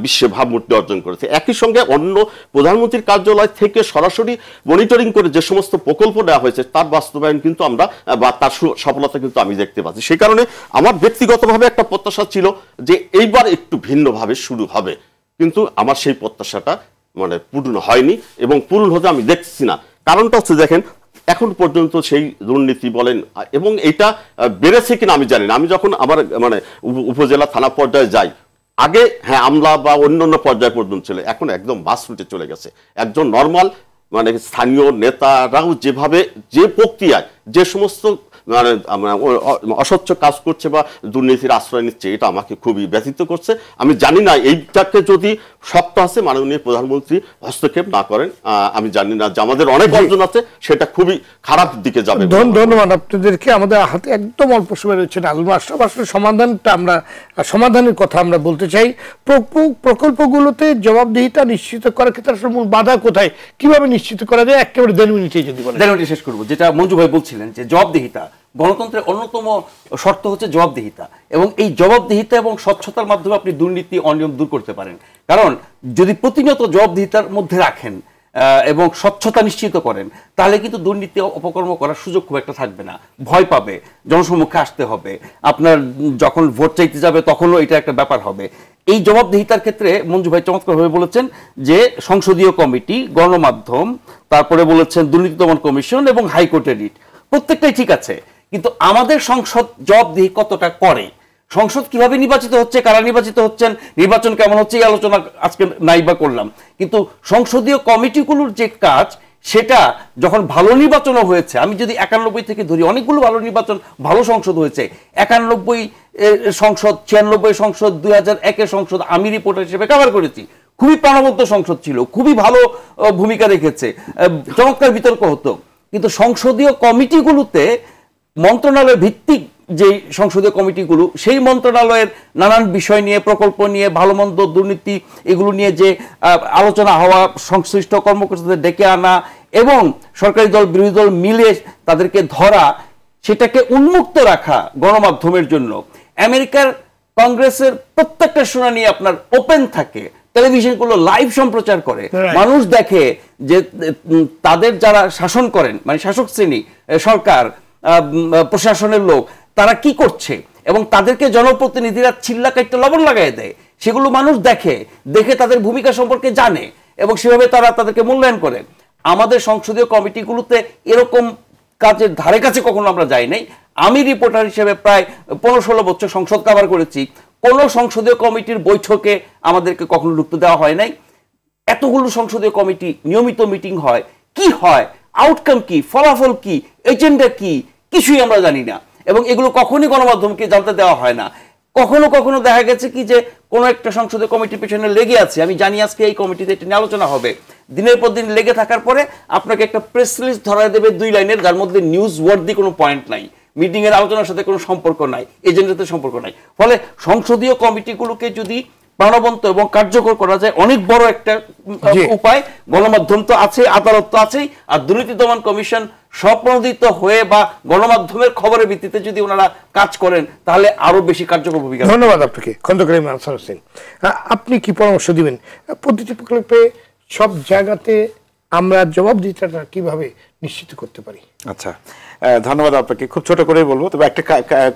বিশ্বে ভাবমূর্তি অর্জন করেছে। একই সঙ্গে অন্য প্রধানমন্ত্রীর কার্যালয় থেকে সরাসরি মনিটরিং করে যে সমস্ত প্রকল্প দেওয়া হয়েছে তার বাস্তবায়ন কিন্তু আমরা বা তার সফলতা কিন্তু আমি দেখতে পাচ্ছি। সেই কারণে আমার ব্যক্তিগতভাবে একটা প্রত্যাশা ছিল যে এইবার একটু ভিন্নভাবে শুরু হবে, কিন্তু আমার সেই প্রত্যাশাটা মানে পূর্ণ হয়নি এবং পূরণ হতে আমি দেখছি না। কারণটা হচ্ছে দেখেন, এখন পর্যন্ত সেই দুর্নীতি বলেন, এবং এটা বেড়েছে কিনা আমি জানি না। আমি যখন আমার মানে উপজেলা থানা পর্যায়ে যাই, আগে হ্যাঁ আমলা বা অন্যান্য পর্যায় পর্যন্ত ছিল, এখন একদম বাস রুটে চলে গেছে। একজন নর্মাল মানে স্থানীয় নেতারাও যেভাবে যে প্রক্রিয়ায় যে সমস্ত মানে অস্বচ্ছ কাজ করছে বা দুর্নীতির আশ্রয় নিচ্ছে, এটা আমাকে খুবই ব্যথিত করছে। আমি জানি না এইটাকে যদি শক্ত আছে মাননীয় প্রধানমন্ত্রী হস্তক্ষেপ না করেন, আমি জানি না যে আমাদের অনেক অর্জন আছে সেটা খুবই খারাপ দিকে যাবে। ধন্যবাদ আপনাদেরকে। আমাদের হাতে একদম অল্প সময় রয়েছে। নাজমুল আশরাফ, আসলে সমাধানের কথা আমরা বলতে চাই। প্রকল্পগুলোতে জবাবদিহিতা নিশ্চিত করার ক্ষেত্রে আসলে মূল বাধা কোথায়, কিভাবে নিশ্চিত করা যায়? একেবারে 1.5 মিনিটে যদি বলেন। 1.5 মিনিটে শেষ করবো। যেটা মঞ্জু ভাই বলছিলেন যে জবাবদিহিতা, গণতন্ত্রের অন্যতম শর্ত হচ্ছে জবাবদিহিতা, এবং এই জবাবদিহিতা এবং স্বচ্ছতার মাধ্যমে আপনি দুর্নীতি অনিয়ম দূর করতে পারেন। কারণ যদি প্রতিনিয়ত জবাবদিহিতার মধ্যে রাখেন এবং স্বচ্ছতা নিশ্চিত করেন, তাহলে কিন্তু দুর্নীতি অপকর্ম করার সুযোগ খুব একটা থাকবে না। ভয় পাবে, জনসম্মুখে আসতে হবে, আপনার যখন ভোট চাইতে যাবে তখনও এটা একটা ব্যাপার হবে। এই জবাবদিহিতার ক্ষেত্রে মঞ্জু ভাই চমৎকারভাবে বলেছেন যে সংসদীয় কমিটি, গণমাধ্যম, তারপরে বলেছেন দুর্নীতি দমন কমিশন এবং হাইকোর্টের রিট, প্রত্যেকটাই ঠিক আছে, কিন্তু আমাদের সংসদ জবাবদিহি কতটা করে, সংসদ কিভাবে নির্বাচিত হচ্ছে, কারা নির্বাচিত হচ্ছেন, নির্বাচন কেমন হচ্ছে, এই আলোচনা আজকে নাইবা করলাম, কিন্তু সংসদীয় কমিটিগুলোর যে কাজ সেটা যখন ভালো নির্বাচনও হয়েছে, আমি যদি 91 থেকে ধরি, অনেকগুলো ভালো নির্বাচন, ভালো সংসদ হয়েছে, 91 সংসদ, 96 সংসদ, 2001 সংসদ আমি রিপোর্টার হিসেবে কভার করেছি। খুবই প্রাণবন্ত সংসদ ছিল, খুবই ভালো ভূমিকা রেখেছে, চমৎকার বিতর্ক হতো। কিন্তু সংসদীয় কমিটিগুলোতে মন্ত্রণালয় ভিত্তিক যে সংসদীয় কমিটিগুলো, সেই মন্ত্রণালয়ের নানান বিষয় নিয়ে, প্রকল্প নিয়ে, ভালো মন্দ, দুর্নীতি, এগুলো নিয়ে যে আলোচনা হওয়া, সংশ্লিষ্ট কর্মকর্তাদের ডেকে আনা এবং সরকারি দল বিরোধী দল মিলে তাদেরকে ধরা, সেটাকে উন্মুক্ত রাখা গণমাধ্যমের জন্য। আমেরিকার কংগ্রেসের প্রত্যেকটা শুনানি আপনার ওপেন থাকে, টেলিভিশনগুলো লাইভ সম্প্রচার করে, মানুষ দেখে যে তাদের যারা শাসন করেন, মানে শাসক শ্রেণী, সরকার, প্রশাসনের লোক, তারা কি করছে, এবং তাদেরকে জনপ্রতিনিধিরা চিল্লা কাইটটা লবণ লাগাই দেয়। সেগুলো মানুষ দেখে, দেখে তাদের ভূমিকা সম্পর্কে জানে এবং সেভাবে তারা তাদেরকে মূল্যায়ন করে। আমাদের সংসদীয় কমিটিগুলোতে এরকম কাজের ধারে কাছে কখনো আমরা যাই নাই। আমি রিপোর্টার হিসেবে প্রায় 15-16 বছর সংসদ কভার করেছি, কোনো সংসদীয় কমিটির বৈঠকে আমাদেরকে কখনো ঢুকতে দেওয়া হয় নাই। এতগুলো সংসদীয় কমিটি নিয়মিত মিটিং হয়, কি হয়, আউটকাম কি, ফলাফল কি, এজেন্ডা কি, কিছুই আমরা জানি না, এবং এগুলো কখনই গণমাধ্যমকে জানতে দেওয়া হয় না। কখনো কখনো দেখা গেছে কি যে কোনো একটা সংসদীয় কমিটির পেছনে লেগে আছে, আমি জানি আজকে এই কমিটিতে এটা নিয়ে আলোচনা হবে, দিনের পর দিন লেগে থাকার পরে আপনাকে একটা প্রেস রিলিজ ধরায় দেবে 2 লাইনের, যার মধ্যে নিউজ ওয়ার্দি কোনো পয়েন্ট নাই, মিটিং এর আলোচনার সাথে কোনো সম্পর্ক নাই, এজেন্ডাতে সম্পর্ক নাই। ফলে সংসদীয় কমিটিগুলোকে যদি প্রাণবন্ত এবং কার্যকর করা যায়, অনেক বড় একটা উপায়। গণমাধ্যম তো আছে, আদালত তো আছেই, আর দুর্নীতি দমন কমিশন স্বপ্রণোদিত হয়ে বা গণমাধ্যমের খবরের ভিত্তিতে যদি ওনারা কাজ করেন তাহলে আরো বেশি কার্যকর ভূমিকা। ধন্যবাদ আপনাকে খন্দকার ইমরান আনসার হোসেন। আপনি কি পরামর্শ দিবেন প্রতিটি প্রকল্পে সব জায়গাতে আমরা জবাবদিহিতাটা কিভাবে নিশ্চিত করতে পারি? আচ্ছা, ধন্যবাদ আপনাকে। খুব ছোট করেই বলবো, তবে একটা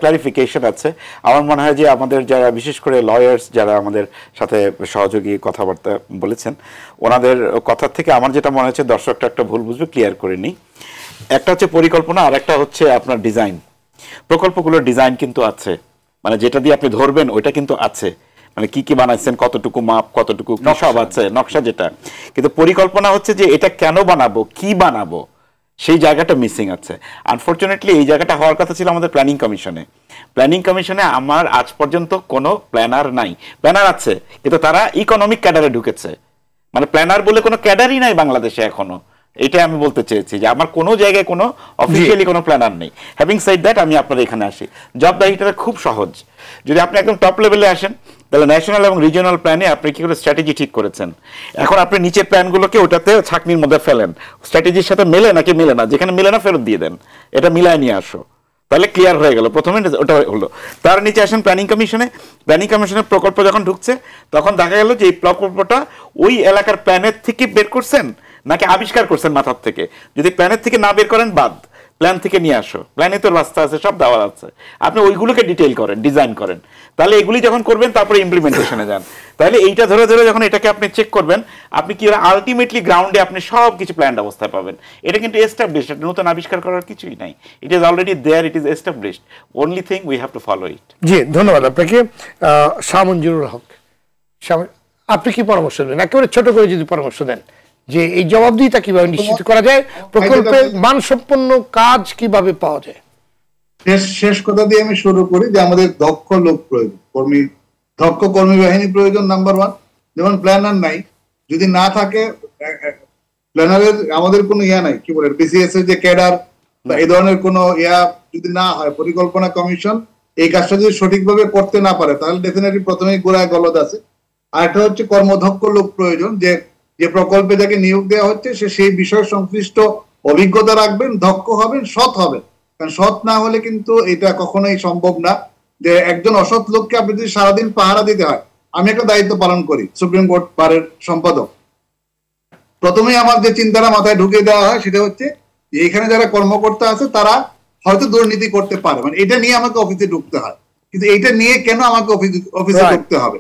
ক্লারিফিকেশন আছে। আমার মনে হয় যে আমাদের যারা বিশেষ করে লয়ার্স যারা আমাদের সাথে সহযোগী কথাবার্তা বলেছেন, ওনাদের কথার থেকে আমার যেটা মনে হচ্ছে দর্শকটা একটা ভুল বুঝবে, ক্লিয়ার করে নিই। একটা হচ্ছে পরিকল্পনা, আর একটা হচ্ছে আপনার ডিজাইন। প্রকল্পগুলোর ডিজাইন কিন্তু আছে, মানে যেটা দিয়ে আপনি ধরবেন ওইটা কিন্তু আছে, মানে কি কি বানাইছেন, কতটুকু মাপ, কতটুকু সব আছে, নকশা যেটা। কিন্তু পরিকল্পনা হচ্ছে যে এটা কেন বানাবো, কি বানাবো, সেই জায়গাটা মিসিং আছে। আনফরচুনেটলি এই জায়গাটা হওয়ার কথা ছিল আমাদের প্ল্যানিং কমিশনে। প্ল্যানিং কমিশনে আমার আজ পর্যন্ত কোনো প্ল্যানার নাই। প্ল্যানার আছে কিন্তু তারা ইকোনমিক ক্যাডারে ঢুকেছে, মানে প্ল্যানার বলে কোনো ক্যাডারই নাই বাংলাদেশে এখনো। এটাই আমি বলতে চেয়েছি যে আমার কোনো জায়গায় কোনো অফিসিয়ালি কোনো প্ল্যানার নেই। হ্যাভিং সেড দ্যাট, আমি আপনাদের এখানে আসি। জবাবদিহিটা খুব সহজ। যদি আপনি একদম টপ লেভেলে আসেন তাহলে ন্যাশনাল এবং রিজিওনাল প্ল্যানে আপনি কি করে স্ট্র্যাটেজি ঠিক করেছেন। এখন আপনি নিচের প্ল্যানগুলোকে ওটাতে ছাঁকনির মধ্যে ফেলেন, স্ট্র্যাটেজির সাথে মেলে নাকি মেলে না, যেখানে মেলে না ফেরত দিয়ে দেন, এটা মিলায় নিয়ে আসো, তাহলে ক্লিয়ার হয়ে গেল। প্রথমে ওটা হলো। তার নিচে আসেন প্ল্যানিং কমিশনে। প্ল্যানিং কমিশনের প্রকল্প যখন ঢুকছে তখন দেখা গেল যে এই প্রকল্পটা ওই এলাকার প্ল্যানের থেকে বের করছেন নাকি আবিষ্কার করছেন মাথার থেকে। যদি প্ল্যানের থেকে না বের করেন বাদ, প্ল্যান থেকে নিয়ে আসো, প্ল্যানে তো রাস্তা আছে, সব দেওয়া আছে, আপনি ওইগুলোকে ডিটেইল করেন, ডিজাইন করেন। তাহলে এগুলি যখন করবেন তারপরে ইমপ্লিমেন্টেশনে যান। তাহলে এইটা ধরে ধরে যখন এটাকে আপনি চেক করবেন, আপনি কি আলটিমেটলি গ্রাউন্ডে আপনি সব কিছু প্ল্যান্ড অবস্থায় পাবেন। এটা কিন্তু এস্টাবলিশড, এটা নতুন আবিষ্কার করার কিছুই নাই। It is already there, it is established, only thing we have to follow it. জি, ধন্যবাদ আপনাকে। শাহ মঞ্জুরুল হক, আপনি কি পরামর্শ দেবেন? একেবারে ছোট করে যদি পরামর্শ দেন যে এই জবাবদিহিতা কিভাবে নিশ্চিত করা যায়, প্রকল্পের মানসম্পন্ন কাজ কিভাবে পাওয়া যায়। শেষ কথা দিয়ে আমি শুরু করি যে আমাদের দক্ষ লোক প্রয়োজন, দক্ষ কর্মী বাহিনী প্রয়োজন নাম্বার 1। যেমন প্ল্যানার নাই, যদি না থাকে প্ল্যানারের আমাদের কোনো ইয়া নাই, কি বলে বিসিএস এর যে ক্যাডার বা এই ধরনের কোনো ইয়া যদি না হয়, পরিকল্পনা কমিশন এই কাজটা যদি সঠিকভাবে করতে না পারে তাহলে ডেফিনেটলি প্রথমেই গোড়ায় গলদ আছে। আর একটা হচ্ছে কর্মদক্ষ লোক প্রয়োজন, যে প্রকল্পে যাকে নিয়োগ দেওয়া হচ্ছে সে সেই বিষয় সংশ্লিষ্ট অভিজ্ঞতা রাখবেন, দক্ষ হবেন, সৎ হবেন। কারণ সৎ না হলে কিন্তু এটা কখনোই সম্ভব না। যে একজন অসৎ লোককে আপনি যদি সারাদিন পাহারা দিতে হয়, আমি একটা দায়িত্ব পালন করি সুপ্রিম কোর্ট বারের সম্পাদক, প্রথমেই আমার যে চিন্তাটা মাথায় ঢুকিয়ে দেওয়া হয় সেটা হচ্ছে যে এখানে যারা কর্মকর্তা আছে তারা হয়তো দুর্নীতি করতে পারে, মানে এটা নিয়ে আমাকে অফিসে ঢুকতে হয়। কিন্তু এটা নিয়ে কেন আমাকে অফিসে ঢুকতে হবে?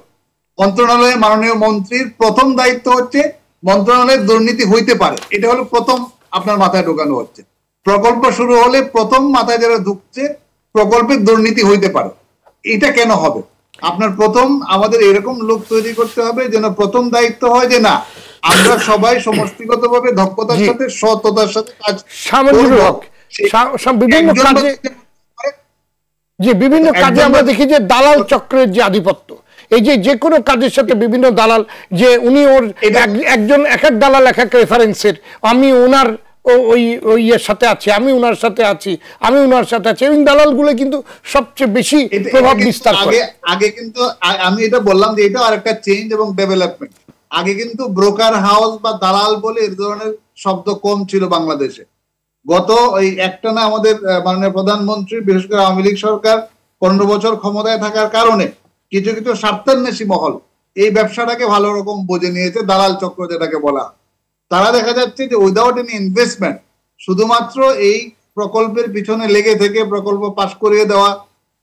মন্ত্রণালয়ের মাননীয় মন্ত্রীর প্রথম দায়িত্ব হচ্ছে মন্ত্রণালয়ের দুর্নীতি হইতে পারে, এটা হলো প্রথম আপনার মাথায় ঢোকানো হচ্ছে। প্রকল্প শুরু হলে প্রথম মাথায় যারা ঢুকছে প্রকল্পের দুর্নীতি হইতে পারে, এটা কেন হবে? আপনার প্রথম আমাদের এরকম লোক তৈরি করতে হবে যেন প্রথম দায়িত্ব হয় যে না, আমরা সবাই সমষ্টিগতভাবে দক্ষতার সাথে সততার সাথে কাজ বিভিন্ন কাজে আমরা দেখি যে দালাল চক্রের যে আধিপত্য, এই যে কোনো কাজের সাথে বিভিন্ন দালাল, যে উনি ওর একজন এক এক দালাল এক এক রেফারেন্সের, আমি ওনার ওই ইয়ের সাথে আছি, আমি ওনার সাথে আছি, আমি ওনার সাথে আছি, এবং দালালগুলো কিন্তু সবচেয়ে বেশি প্রভাব বিস্তার করে। আগে কিন্তু আমি এটা বললাম যে এটা আরেকটা চেঞ্জ এবং ডেভেলপমেন্ট। আগে কিন্তু ব্রোকার হাউস বা দালাল বলে এই ধরনের শব্দ কম ছিল বাংলাদেশে। গত ওই একটানা আমাদের মাননীয় প্রধানমন্ত্রী, বিশেষ করে আওয়ামী লীগ সরকার 15 বছর ক্ষমতায় থাকার কারণে কিছু কিছু স্বার্থান্বেষী মহল এই ব্যবসাটাকে ভালো রকম বুঝে নিয়েছে, দালাল চক্র যেটাকে বলা। তারা দেখা যাচ্ছে যে উইদাউট এনি ইনভেস্টমেন্ট শুধুমাত্র এই প্রকল্পের পিছনে লেগে থেকে প্রকল্প পাশ করিয়ে দেওয়া,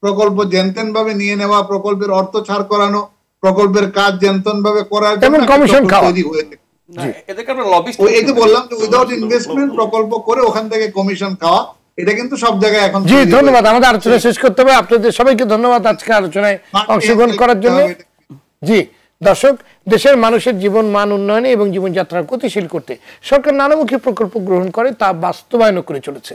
প্রকল্প জেনতেন ভাবে নিয়ে নেওয়া, প্রকল্পের অর্থ ছাড় করানো, প্রকল্পের কাজ জেনতেন ভাবে করার জন্য কমিশন তৈরি হয়েছে। এই তো বললাম যে উইদাউট ইনভেস্টমেন্ট প্রকল্প করে ওখান থেকে কমিশন খাওয়া, এটা কিন্তু সব জায়গায় এখন। জি, ধন্যবাদ। আমাদের আলোচনা শেষ করতে হবে। আপনাদের সবাইকে ধন্যবাদ আজকে আলোচনায় অংশগ্রহণ করার জন্য। জি দর্শক, দেশের মানুষের জীবন মান উন্নয়নে এবং জীবনযাত্রা গতিশীল করতে সরকার নানামুখী প্রকল্প গ্রহণ করে, তা বাস্তবায়ন করে চলেছে।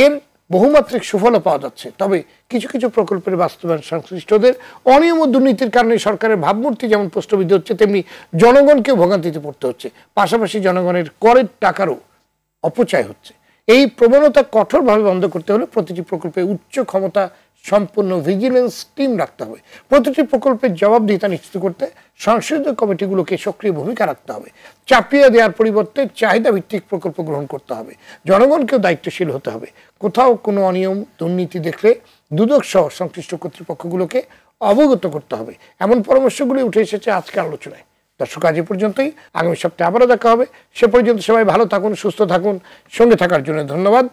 এর বহুমাত্রিক সুফলও পাওয়া যাচ্ছে। তবে কিছু কিছু প্রকল্পের বাস্তবায়ন সংশ্লিষ্টদের অনিয়ম ও দুর্নীতির কারণে সরকারের ভাবমূর্তি যেমন প্রশ্নবিদ্ধ হচ্ছে, তেমনি জনগণকেও ভোগান্তিতে পড়তে হচ্ছে। পাশাপাশি জনগণের করের টাকারও অপচয় হচ্ছে। এই প্রবণতা কঠোরভাবে বন্ধ করতে হলে প্রতিটি প্রকল্পে উচ্চ ক্ষমতা সম্পন্ন ভিজিলেন্স টিম রাখতে হবে। প্রতিটি প্রকল্পের জবাবদিহিতা নিশ্চিত করতে সংসদীয় কমিটিগুলোকে সক্রিয় ভূমিকা রাখতে হবে। চাপিয়ে দেওয়ার পরিবর্তে চাহিদা ভিত্তিক প্রকল্প গ্রহণ করতে হবে। জনগণকেও দায়িত্বশীল হতে হবে। কোথাও কোনো অনিয়ম দুর্নীতি দেখলে দুদক সহ সংশ্লিষ্ট কর্তৃপক্ষগুলোকে অবগত করতে হবে। এমন পরামর্শগুলি উঠে এসেছে আজকের আলোচনায়। দর্শক, আজ পর্যন্তই। আগামী সপ্তাহে আবারও দেখা হবে। সে পর্যন্ত সবাই ভালো থাকুন, সুস্থ থাকুন। সঙ্গে থাকার জন্য ধন্যবাদ।